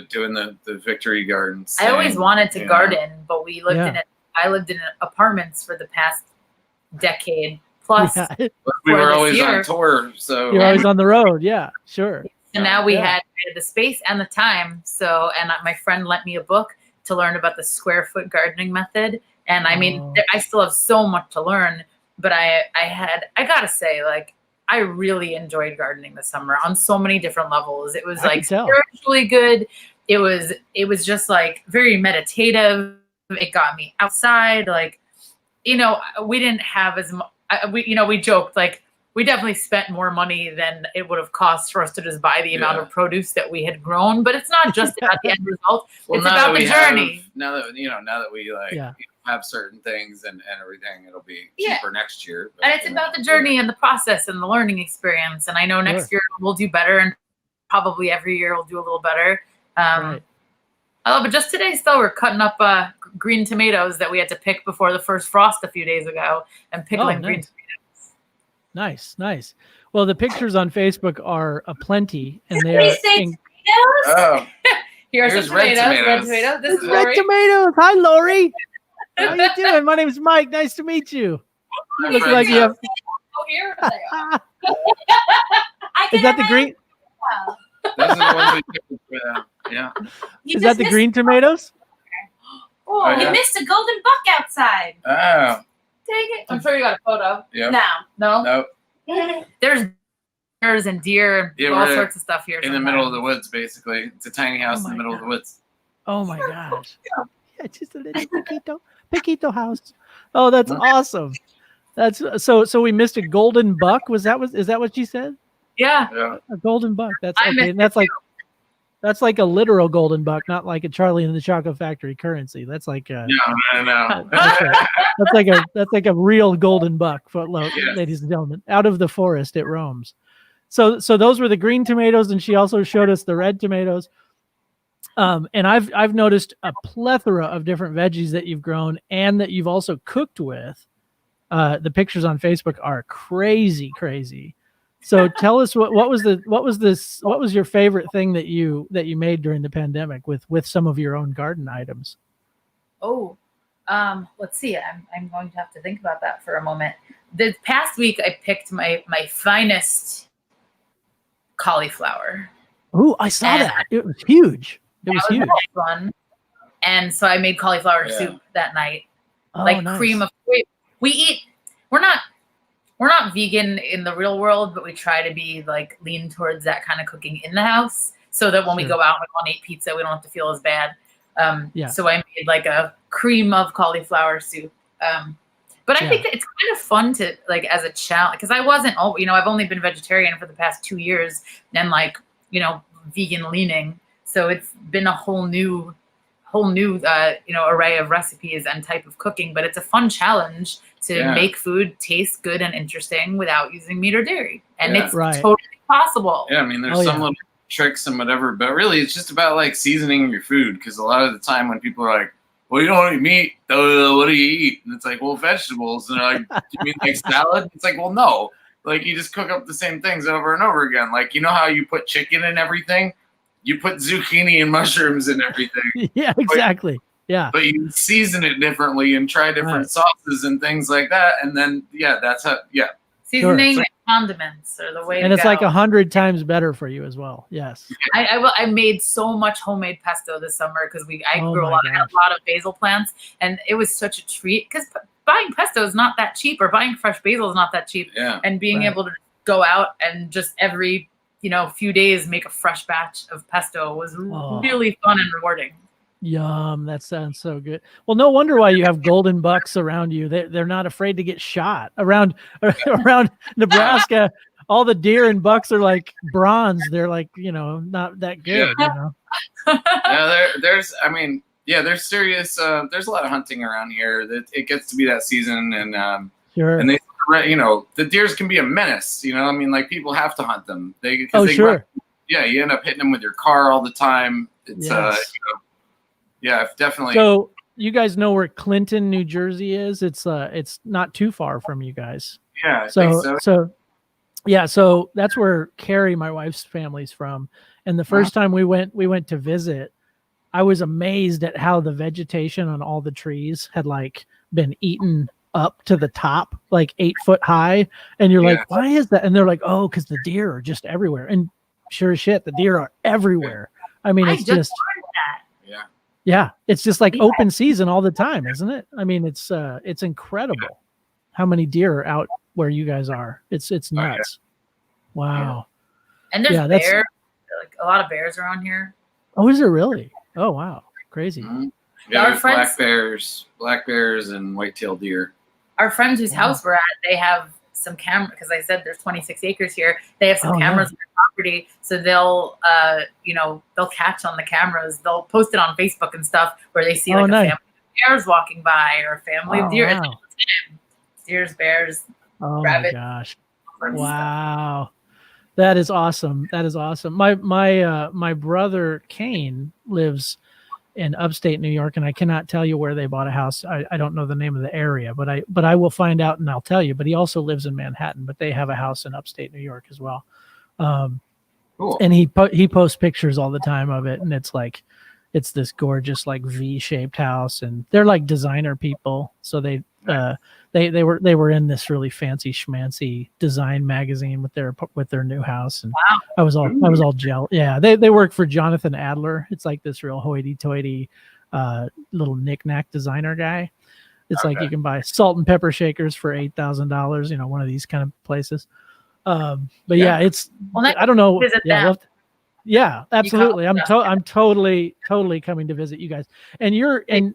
Doing the victory gardens. I always wanted to garden, but we lived I lived in apartments for the past decade plus. Yeah. We were always on tour, so you're always on the road. Yeah, sure. And now we had the space and the time. So, and my friend lent me a book to learn about the square foot gardening method. And I mean, I still have so much to learn, but I gotta say, like, I really enjoyed gardening this summer on so many different levels. It was like spiritually good. It was just like very meditative. It got me outside. Like, we didn't have as much, we joked, like, we definitely spent more money than it would have cost for us to just buy the amount of produce that we had grown. But it's not just about the end result. It's about the journey. Now that we have certain things and everything, it'll be cheaper next year. But, and it's about the journey and the process and the learning experience. And I know next year we'll do better, and probably every year we'll do a little better. But just today still we're cutting up green tomatoes that we had to pick before the first frost a few days ago and pickling green tomatoes. Nice. Well, the pictures on Facebook are aplenty, and they are. Oh, here's red tomatoes. This is red tomatoes. Hi, Lori. How you doing? My name is Mike. Nice to meet you. You look like you have. Oh, here they are. Is that the green? Those are the ones we picked. Yeah. Is that the green tomatoes? Oh, you missed a golden buck outside. Oh. Take it. I'm sure you got a photo. Yeah. No. There's bears and deer and all sorts of stuff here. In the middle of the woods, basically. It's a tiny house in the middle of the woods. Oh my gosh. Yeah, just a little Paquito house. Oh, that's awesome. That's so we missed a golden buck. Is that what you said? Yeah. A golden buck. That's okay. And that's like a literal golden buck, not like a Charlie and the Chocolate Factory currency. That's like no. That's like a real golden buck, ladies and gentlemen. Out of the forest it roams. So those were the green tomatoes, and she also showed us the red tomatoes. And I've noticed a plethora of different veggies that you've grown and that you've also cooked with. The pictures on Facebook are crazy. So tell us what was your favorite thing that you made during the pandemic with some of your own garden items? Let's see. I'm going to have to think about that for a moment. The past week I picked my finest cauliflower. Oh, I saw that. It was huge. It was huge. Fun. And so I made cauliflower soup that night. Cream of we eat. We're not vegan in the real world, but we try to be like lean towards that kind of cooking in the house so that when we go out and we want to eat pizza, we don't have to feel as bad. So I made like a cream of cauliflower soup. But I think that it's kind of fun to like as a challenge because I wasn't, I've only been vegetarian for the past 2 years and like, vegan leaning. So it's been a whole new array of recipes and type of cooking, but it's a fun challenge to make food taste good and interesting without using meat or dairy. And it's totally possible. Yeah. I mean, there's some little tricks and whatever, but really it's just about like seasoning your food. Because a lot of the time when people are like, well, you don't eat meat, what do you eat? And it's like, well, vegetables. And they're like, do you mean like salad? It's like, well, no. Like you just cook up the same things over and over again. Like, you know how you put chicken in everything? You put zucchini and mushrooms in everything. Yeah, exactly. But you season it differently and try different sauces and things like that. And then, that's how, Seasoning and condiments are the way and to it's go. like 100 times better for you as well. Yes. I made so much homemade pesto this summer because I grew a lot of basil plants, and it was such a treat because buying pesto is not that cheap, or buying fresh basil is not that cheap. Yeah. And being able to go out and just every few days make a fresh batch of pesto was really fun and rewarding. Yum, that sounds so good. Well, no wonder why you have golden bucks around you. They're not afraid to get shot. Around Nebraska, all the deer and bucks are like bronze. They're like, not that good. There's serious. There's a lot of hunting around here. It gets to be that season, and and they, the deers can be a menace. Like people have to hunt them. You end up hitting them with your car all the time. It's definitely. So you guys know where Clinton, New Jersey is? It's not too far from you guys. Yeah. So that's where Carrie, my wife's family's from. And the first time we went to visit, I was amazed at how the vegetation on all the trees had like been eaten up to the top, like 8 foot high. And you're like, why is that? And they're like, oh, because the deer are just everywhere. And sure as shit, the deer are everywhere. I mean, it's just yeah, it's just like open season all the time, isn't it? I mean, it's incredible how many deer are out where you guys are. It's nuts. Wow. And there's bears, like a lot of bears around here. Oh, is there really? Oh, wow. Crazy. Mm-hmm. Yeah, black bears and white-tailed deer. Our friends whose house we're at, they have some camera, because I said there's 26 acres here. They have some cameras on their property, so they'll catch on the cameras. They'll post it on Facebook and stuff where they see a family of bears walking by or a family of deer. Wow. Deers, bears, Oh rabbits. my gosh! Wow, that is awesome. That is awesome. My brother Kane lives in upstate New York, and I cannot tell you where they bought a house. I don't know the name of the area, but I will find out and I'll tell you. But he also lives in Manhattan, but they have a house in upstate New York as well. Cool. And he posts pictures all the time of it, and it's this gorgeous like V-shaped house, and they're like designer people, so they were in this really fancy schmancy design magazine with their new house, and I was all jealous. Yeah, they work for Jonathan Adler. It's like this real hoity-toity little knick-knack designer guy. It's like you can buy salt and pepper shakers for $8,000. One of these kind of places. But it's I don't know. Yeah, absolutely. I'm totally coming to visit you guys. And you're in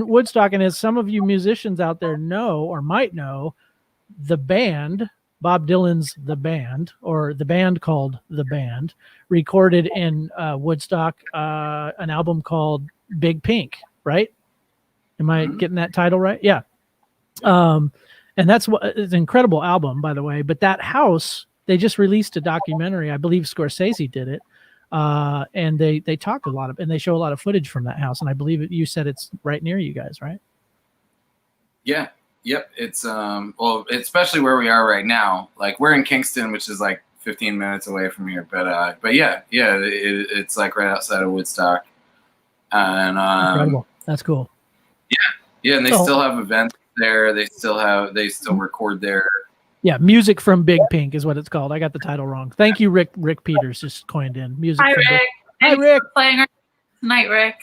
Woodstock, and as some of you musicians out there know or might know, the band, Bob Dylan's The Band, or the band called The Band, recorded in Woodstock an album called Big Pink, right? Am I getting that title right? Yeah. And it's an incredible album, by the way. But that house, they just released a documentary. I believe Scorsese did it. And they talk a lot and they show a lot of footage from that house. And I believe you said it's right near you guys, right? Yeah. Yep. It's, especially where we are right now. Like we're in Kingston, which is like 15 minutes away from here. But yeah, it's like right outside of Woodstock. And, incredible. That's cool. Yeah. And they still have events there. They still record there. Yeah, Music from Big Pink is what it's called. I got the title wrong. Thank you, Rick. Rick Peters just coined in music. Hi, from Rick. Hi, Rick. For playing tonight, Rick.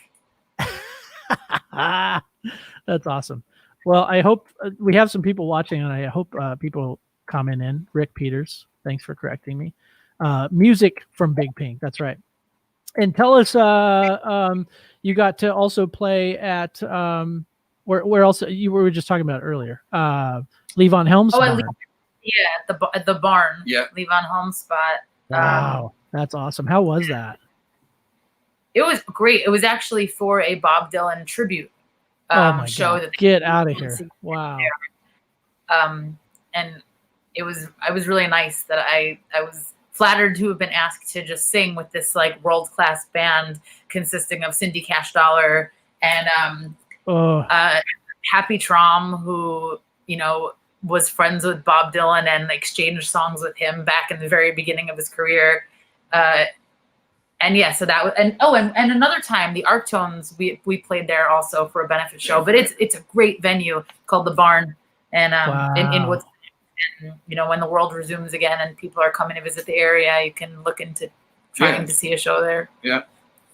That's awesome. Well, I hope we have some people watching, and I hope people comment in. Rick Peters, thanks for correcting me. Music from Big Pink. That's right. And tell us, you got to also play at where else you were just talking about earlier, Levon Helm's barn. The barn. Yeah. Levon Helm's spot. Wow, that's awesome. How was that? It was great. It was actually for a Bob Dylan tribute show. God. That they Get out of here! Wow. And I was really nice that I was flattered to have been asked to just sing with this like world-class band consisting of Cindy Cash Dollar and Happy Traum, who, you know, was friends with Bob Dylan and exchanged songs with him back in the very beginning of his career. And yeah, so that was, and another time the Ark-tones, we played there also for a benefit show, but it's a great venue called the Barn, and in Woodstock. And, you know, when the world resumes again and people are coming to visit the area, you can look into trying to see a show there. Yeah.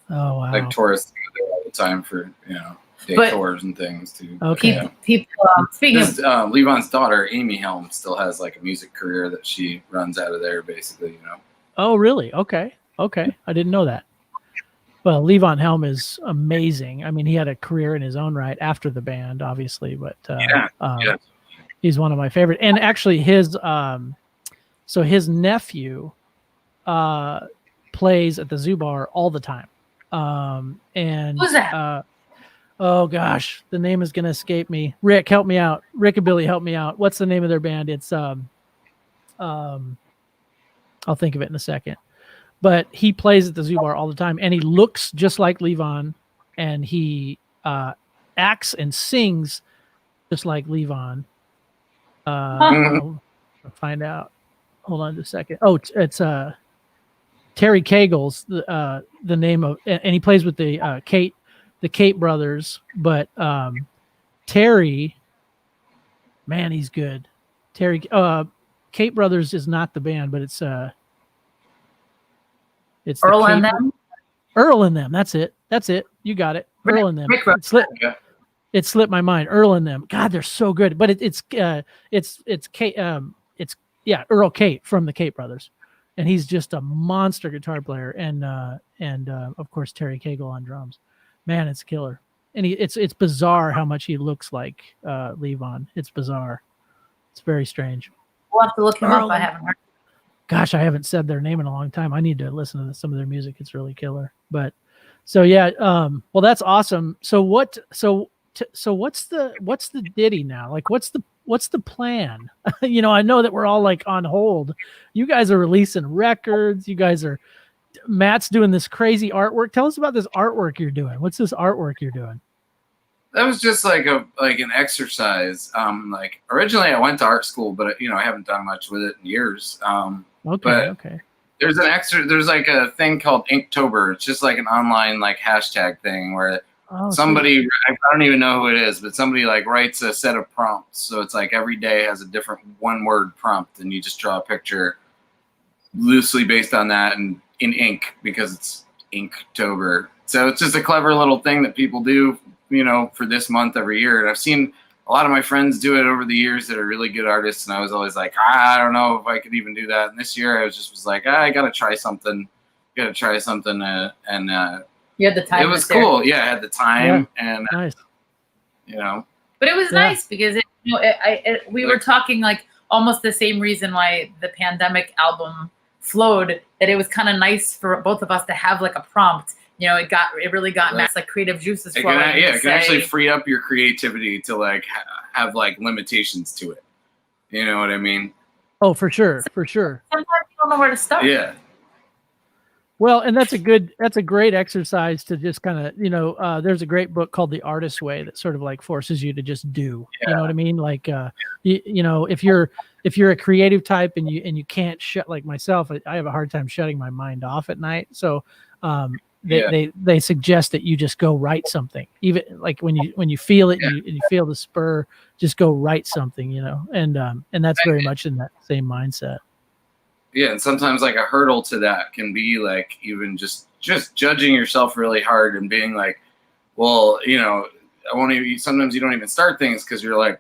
Oh wow. Like tourists go there all the time for, you know, day tours and things too. Okay. People speaking of Levon's daughter, Amy Helm, still has like a music career that she runs out of there, basically, you know. Oh really? Okay. I didn't know that. Well, Levon Helm is amazing. I mean, he had a career in his own right after the band, obviously, but he's one of my favorite. And actually his his nephew plays at the Zoo Bar all the time. And who's that? Oh gosh, the name is gonna escape me. Rick, help me out. Rockabilly, help me out. What's the name of their band? It's I'll think of it in a second. But he plays at the Zoo Bar all the time, and he looks just like Levon, and he acts and sings just like Levon. I'll find out. Hold on just a second. Oh, it's Terry Cagle's the name of, and he plays with the Kate brothers. But Terry, man, he's good. Terry, Kate brothers is not the band, but it's Earl and Them. Earl and Them. That's it. You got it. Earl and Them. It slipped my mind. Earl and Them. God, they're so good. But it's Kate. Earl Kate from the Kate brothers, and he's just a monster guitar player. And of course Terry Cagle on drums. Man, it's killer. And it's bizarre how much he looks like Levon. It's bizarre. It's very strange. We'll have to look him up. I haven't heard. Gosh, I haven't said their name in a long time. I need to listen to some of their music. It's really killer. But so yeah, well, that's awesome. So what's the ditty now? Like, what's the plan? You know, I know that we're all like on hold. You guys are releasing records. Matt's doing this crazy artwork. Tell us about this artwork you're doing. What's this artwork you're doing? That was just like an exercise. Like originally I went to art school, but you know, I haven't done much with it in years. Okay. There's like a thing called Inktober. It's just like an online like hashtag thing where somebody, I don't even know who it is, but somebody like writes a set of prompts. So it's like every day has a different one word prompt, and you just draw a picture loosely based on that and in ink because it's Inktober. So it's just a clever little thing that people do, you know, for this month every year. And I've seen a lot of my friends do it over the years that are really good artists. And I was always like, I don't know if I could even do that. And this year I was like, I got to try something. And you had the time. It was cool. Yeah, I had the time and, nice. You know. But it was nice because we were talking like almost the same reason why the Pandemic album flowed, that it was kind of nice for both of us to have like a prompt. You know, it really got Matt's like creative juices flowing. It can actually free up your creativity to like have like limitations to it. You know what I mean? Oh, for sure. Sometimes you don't know where to start. Yeah. Well, and that's a great exercise to just kind of, you know, there's a great book called The Artist's Way that sort of like forces you to just do. Yeah. You know what I mean? Like, you know, if you're a creative type and you can't shut, like myself, I have a hard time shutting my mind off at night. So, they suggest that you just go write something, even like when you feel it, and you feel the spur, just go write something, you know, and that's very much in that same mindset. Yeah, and sometimes like a hurdle to that can be like even just judging yourself really hard and being like, well, you know, sometimes you don't even start things because you're like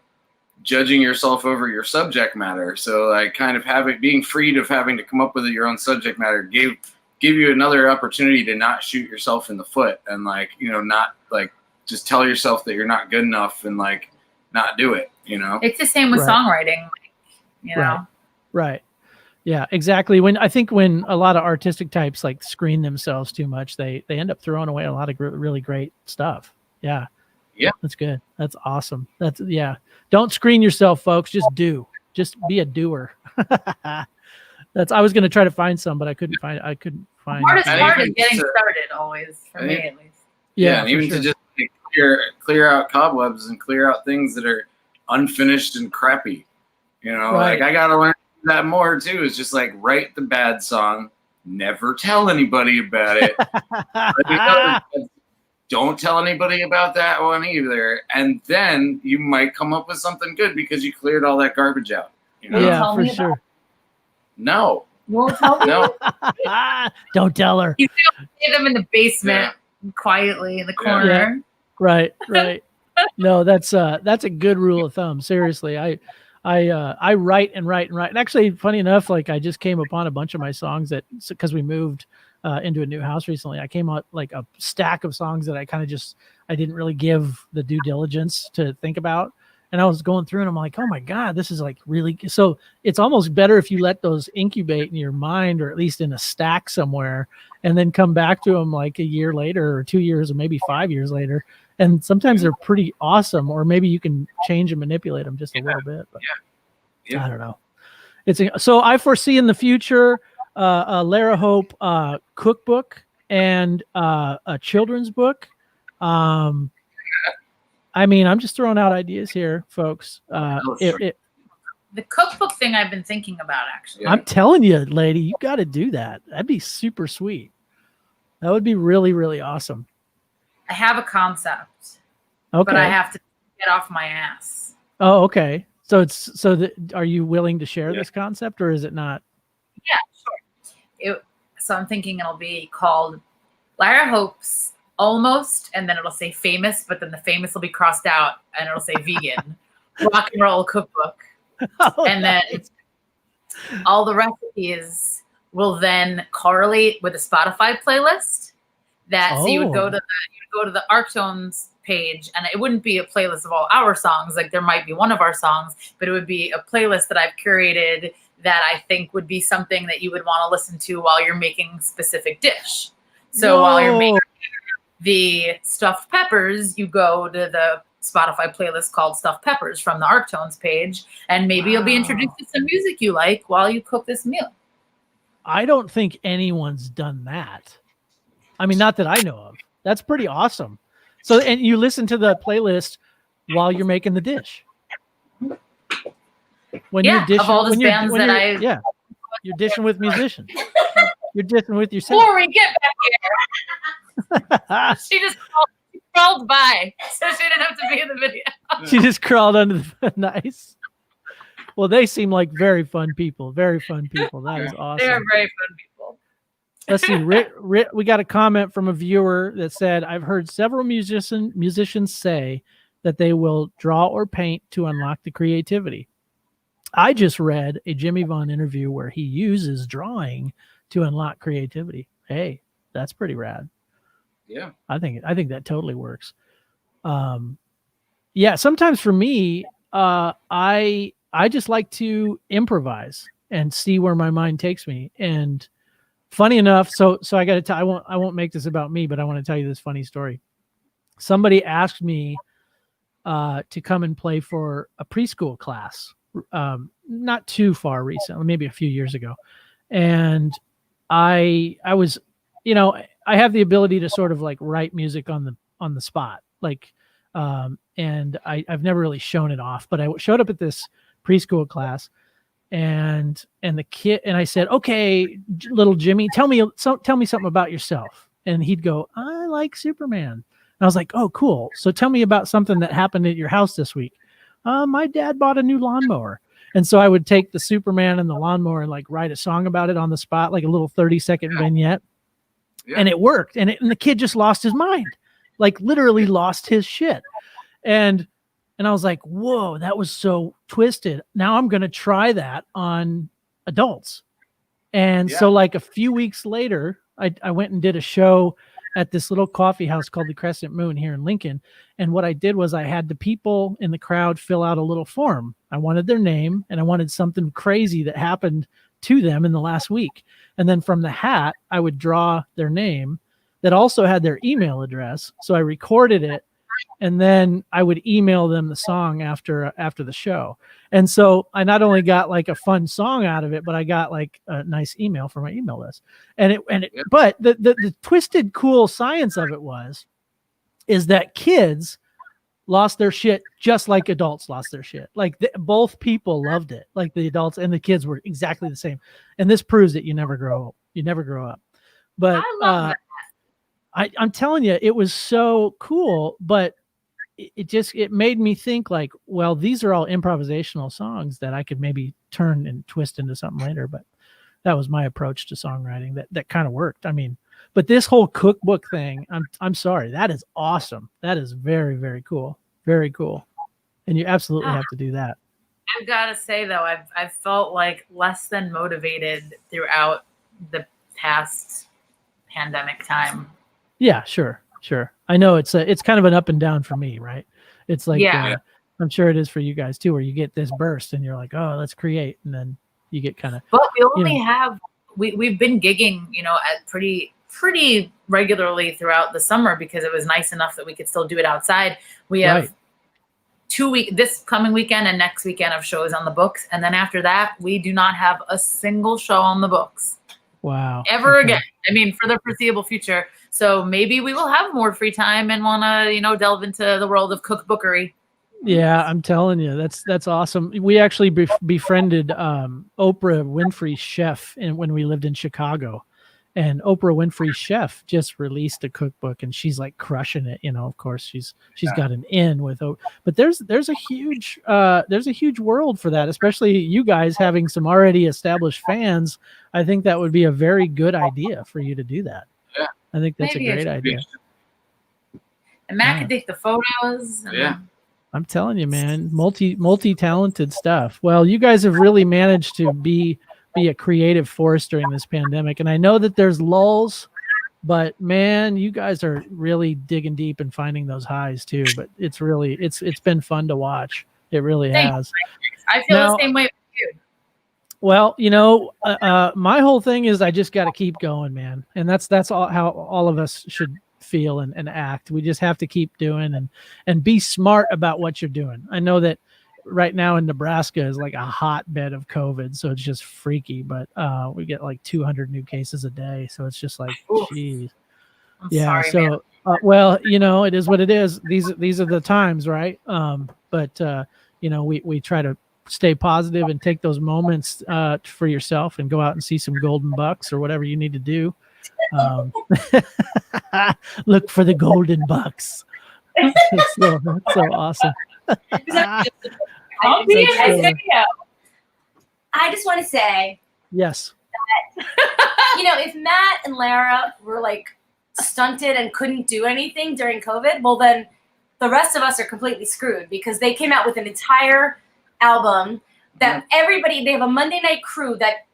judging yourself over your subject matter. So like kind of being freed of having to come up with your own subject matter give you another opportunity to not shoot yourself in the foot and like, you know, not like just tell yourself that you're not good enough and like not do it, you know? It's the same with Right. songwriting, you know? Right. Yeah, exactly. I think when a lot of artistic types like screen themselves too much, they end up throwing away a lot of really great stuff. Yeah. Yeah. That's good. That's awesome. Yeah. Don't screen yourself, folks. Just be a doer. I was going to try to find some, but I couldn't find. The hardest I part think is getting it's, started always, for me at least. Yeah, and for even sure. to just like, clear out cobwebs and clear out things that are unfinished and crappy. You know, Right. like I gotta learn that more too. Is just like write the bad song, never tell anybody about it. Don't tell anybody about that one either, and then you might come up with something good because you cleared all that garbage out. You know? Yeah, Tell for me about sure. No, You won't tell me? no. Don't tell her. You see them in the basement quietly in the corner. Right. No, that's a good rule of thumb. Seriously, I write and write and write. And actually, funny enough, like I just came upon a bunch of my songs because we moved into a new house recently. I came out like a stack of songs that I didn't really give the due diligence to think about. And I was going through and I'm like, oh my God, this is like really, so it's almost better if you let those incubate in your mind, or at least in a stack somewhere, and then come back to them like a year later or 2 years or maybe 5 years later. And sometimes they're pretty awesome, or maybe you can change and manipulate them just a little bit. But Yeah. I don't know. So I foresee in the future a Lara Hope cookbook and a children's book. I mean, I'm just throwing out ideas here, folks. The cookbook thing I've been thinking about, actually. I'm telling you, lady, you got to do that. That'd be super sweet. That would be really, really awesome. I have a concept, Okay. but I have to get off my ass. Oh, okay. So are you willing to share this concept, or is it not? Yeah, sure. So I'm thinking it'll be called Lara Hope's Almost, and then it'll say famous, but then the famous will be crossed out and it'll say vegan rock and roll cookbook. Oh, And then all the recipes will then correlate with a Spotify playlist. So you would go to the Ark-tones page, and it wouldn't be a playlist of all our songs. Like there might be one of our songs, but it would be a playlist that I've curated that I think would be something that you would want to listen to while you're making a specific dish. So while you're making the stuffed peppers, you go to the Spotify playlist called Stuffed Peppers from the Ark-tones page, and maybe you'll be introduced to some music you like while you cook this meal. I don't think anyone's done that. I mean, not that I know of. That's pretty awesome. So, and you listen to the playlist while you're making the dish. When you're dishing, of all the bands that you're dishing with musicians. You're dishing with yourself. Before we get back here, she just crawled by, so she didn't have to be in the video. She just crawled under the nice. Well, they seem like very fun people. Very fun people. That is awesome. They are very fun people. Let's see. We got a comment from a viewer that said, I've heard several musicians say that they will draw or paint to unlock the creativity. I just read a Jimmy Vaughn interview where he uses drawing to unlock creativity. Hey, that's pretty rad. Yeah. I think that totally works. Yeah, sometimes for me, I just like to improvise and see where my mind takes me. And funny enough, so I got to tell, I won't make this about me, but I want to tell you this funny story. Somebody asked me to come and play for a preschool class, not too far recently, maybe a few years ago. And I was, I have the ability to sort of like write music on the spot, like, and I've never really shown it off, but I showed up at this preschool class, and the kid, and I said, okay, little Jimmy, tell me something about yourself. And he'd go, I like Superman. And I was like, oh, cool. So tell me about something that happened at your house this week. My dad bought a new lawnmower. And so I would take the Superman and the lawnmower and like write a song about it on the spot, like a little 30-second vignette. Yeah. And it worked. And the kid just lost his mind, like literally lost his shit. And I was like, whoa, that was so twisted. Now I'm going to try that on adults. And so like a few weeks later, I went and did a show at this little coffee house called the Crescent Moon here in Lincoln. And what I did was I had the people in the crowd fill out a little form. I wanted their name and I wanted something crazy that happened to them in the last week. And then from the hat, I would draw their name that also had their email address. So I recorded it and then I would email them the song after the show. And so I not only got like a fun song out of it, but I got like a nice email from my email list. But the twisted cool science of it is that kids lost their shit just like adults lost their shit. Like both people loved it. Like the adults and the kids were exactly the same. And this proves that you never grow up. You never grow up. But I love that. I'm telling you, it was so cool, but it made me think like, well, these are all improvisational songs that I could maybe turn and twist into something later. But that was my approach to songwriting. That kind of worked. I mean, but this whole cookbook thing, I'm sorry, that is awesome. That is very, very cool. Very cool. And you absolutely have to do that. I've got to say though, I've felt like less than motivated throughout the past pandemic time. Yeah, sure. I know it's kind of an up and down for me, right? It's like, I'm sure it is for you guys too, where you get this burst and you're like, oh, let's create. And then you get kind of, but we only we've been gigging, at pretty regularly throughout the summer because it was nice enough that we could still do it outside. We have 2 weeks, this coming weekend and next weekend of shows on the books. And then after that, we do not have a single show on the books. Wow. Ever again. I mean, for the foreseeable future. So maybe we will have more free time and want to, delve into the world of cookbookery. Yeah, I'm telling you, that's awesome. We actually befriended Oprah Winfrey's chef when we lived in Chicago, and Oprah Winfrey's chef just released a cookbook, and she's like crushing it. Of course, she's got an in with Oprah, but there's a huge world for that, especially you guys having some already established fans. I think that would be a very good idea for you to do that. Yeah, I think that's a great idea. And Matt could take the photos. I'm telling you, man, multi-talented stuff. Well, you guys have really managed to be a creative force during this pandemic. And I know that there's lulls, but man, you guys are really digging deep and finding those highs too. But it's been fun to watch. It really has. I feel the same way with you. Well, my whole thing is I just got to keep going, man. And that's all how all of us should feel and act. We just have to keep doing and be smart about what you're doing. I know that right now in Nebraska is like a hotbed of COVID, so it's just freaky, but we get like 200 new cases a day, so it's just like, geez. Sorry, so well, it is what it is. These are the times, right? But we try to stay positive and take those moments for yourself and go out and see some golden bucks or whatever you need to do. Look for the golden bucks. That's so awesome. I just want to say, yes, that, if Matt and Lara were like stunted and couldn't do anything during COVID, well, then the rest of us are completely screwed because they came out with an entire album that they have a Monday night crew that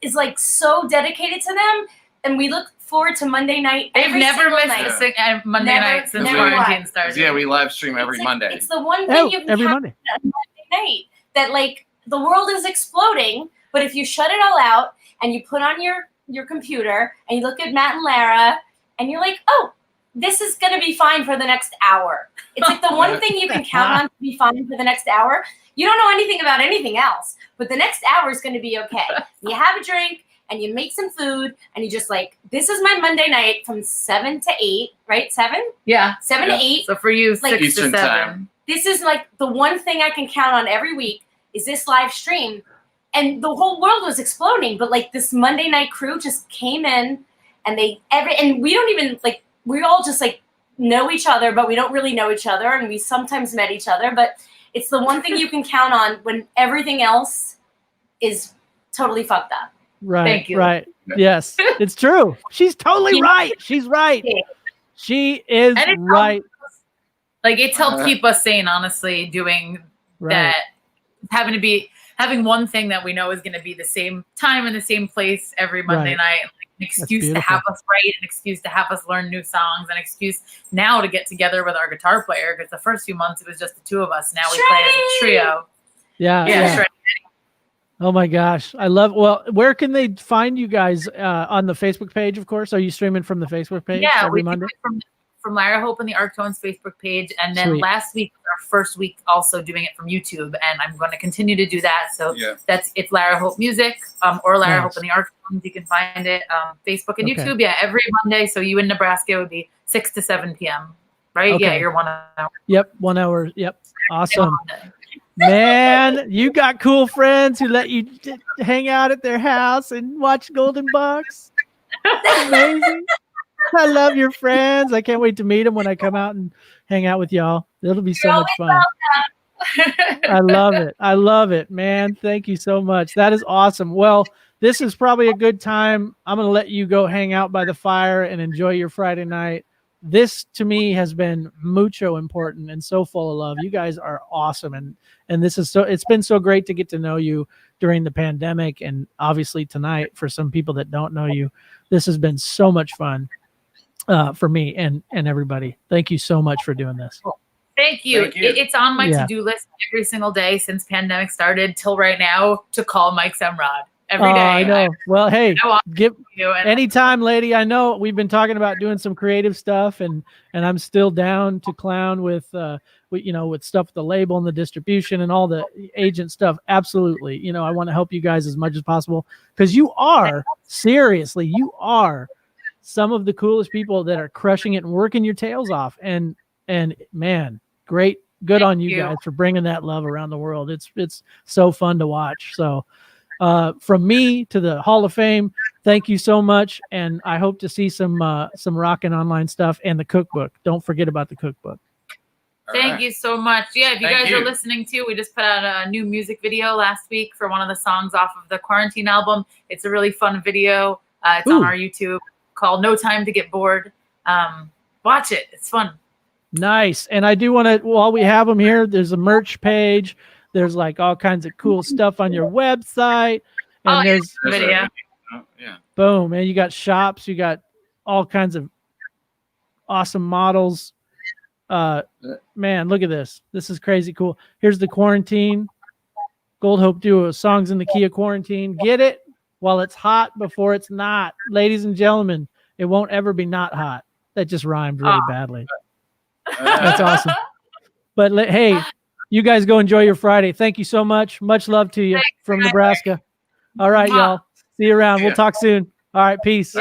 is like so dedicated to them. And we look forward to Monday night. They've never missed a Monday night since quarantine started. Yeah, we live stream every Monday. It's the one thing you can every have Monday. on Monday night that like the world is exploding, but if you shut it all out and you put on your computer and you look at Matt and Lara and you're like, oh, this is going to be fine for the next hour. It's like the one thing you can count on to be fine for the next hour. You don't know anything about anything else, but the next hour is going to be okay. You have a drink and you make some food and you just like, this is my Monday night from 7 to 8, right? 7? Yeah. 7 to 8. So for you, like, 6 to Eastern 7. time. This is like the one thing I can count on every week is this live stream. And the whole world was exploding, but like this Monday night crew just came in and and we don't even like, we all just like know each other, but we don't really know each other. And we sometimes met each other, but it's the one thing you can count on when everything else is totally fucked up. Right. Thank you. Right. Yes, it's true. She's totally right. She's right. She is right. It's helped keep us sane, honestly, doing that, having one thing that we know is going to be the same time and the same place every Monday night. Like, excuse to have us write, an excuse to have us learn new songs, an excuse now to get together with our guitar player, because the first few months it was just the two of us. Now we play as a trio. Yeah. Oh my gosh, I love. Well, where can they find you guys? On the Facebook page, of course. Are you streaming from the Facebook page every Monday? From Lara Hope and the Ark-tones Facebook page, and then last week was our first week also doing it from YouTube, and I'm going to continue to do that. So it's Lara Hope Music, or Lara Hope and the Ark-tones. You can find it Facebook and YouTube. Yeah, every Monday. So you in Nebraska would be 6 to 7 p.m. Right? Okay. Yeah, you're 1 hour. Yep, 1 hour. Yep, awesome. Man, you got cool friends who let you hang out at their house and watch Golden Box. That's amazing. I love your friends. I can't wait to meet them when I come out and hang out with y'all. It'll be so much fun. I love it. I love it, man. Thank you so much. That is awesome. Well, this is probably a good time. I'm going to let you go hang out by the fire and enjoy your Friday night. This to me has been mucho important and so full of love. You guys are awesome. And this is it's been so great to get to know you during the pandemic. And obviously tonight, for some people that don't know you, this has been so much fun for me and everybody. Thank you so much for doing this. Thank you. It's on my to-do list every single day since pandemic started till right now to call Mike Semrod. Every day. I know. Well, hey, anytime, lady. I know we've been talking about doing some creative stuff, and I'm still down to clown with stuff with the label and the distribution and all the agent stuff. Absolutely. I want to help you guys as much as possible, because you are some of the coolest people that are crushing it and working your tails off. And man, good on you guys for bringing that love around the world. It's so fun to watch. So. From me to the Hall of Fame, thank you so much, and I hope to see some rockin' online stuff and the cookbook. Don't forget about the cookbook. Thank you so much. Yeah, if you guys are listening too, we just put out a new music video last week for one of the songs off of the Quarantine album. It's a really fun video. It's on our YouTube called "No Time to Get Bored." Watch it; it's fun. Nice. And I do want to, while we have them here, there's a merch page. There's like all kinds of cool stuff on your website. And there's video. Boom, man. You got shops. You got all kinds of awesome models. Man, look at this. This is crazy cool. Here's the Quarantine. Gold Hope Duo, songs in the key of quarantine. Get it while it's hot before it's not. Ladies and gentlemen, it won't ever be not hot. That just rhymed really badly. That's awesome. But hey, you guys go enjoy your Friday. Thank you so much. Much love to you from Nebraska. All right, y'all. See you around. We'll talk soon. All right, peace.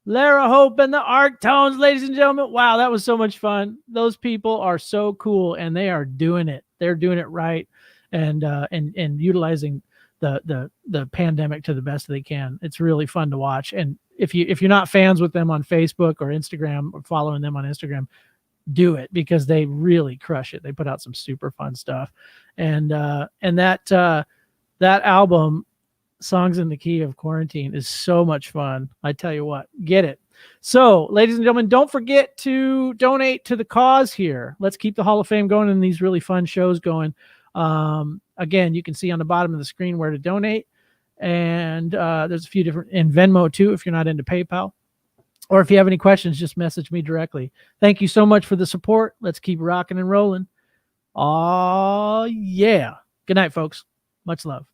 Lara Hope and the Ark-tones, ladies and gentlemen. Wow, that was so much fun. Those people are so cool, and they are doing it. They're doing it right, and utilizing the pandemic to the best they can. It's really fun to watch. And if you're not fans with them on Facebook or Instagram, or following them on Instagram, do it, because they really crush it. They put out some super fun stuff, and that album, Songs in the Key of Quarantine, is so much fun. I tell you what, get it. So, ladies and gentlemen, don't forget to donate to the cause here. Let's keep the Hall of Fame going and these really fun shows going. Again, you can see on the bottom of the screen where to donate, and there's a few different in Venmo too if you're not into PayPal. Or if you have any questions, just message me directly. Thank you so much for the support. Let's keep rocking and rolling. Oh, yeah. Good night, folks. Much love.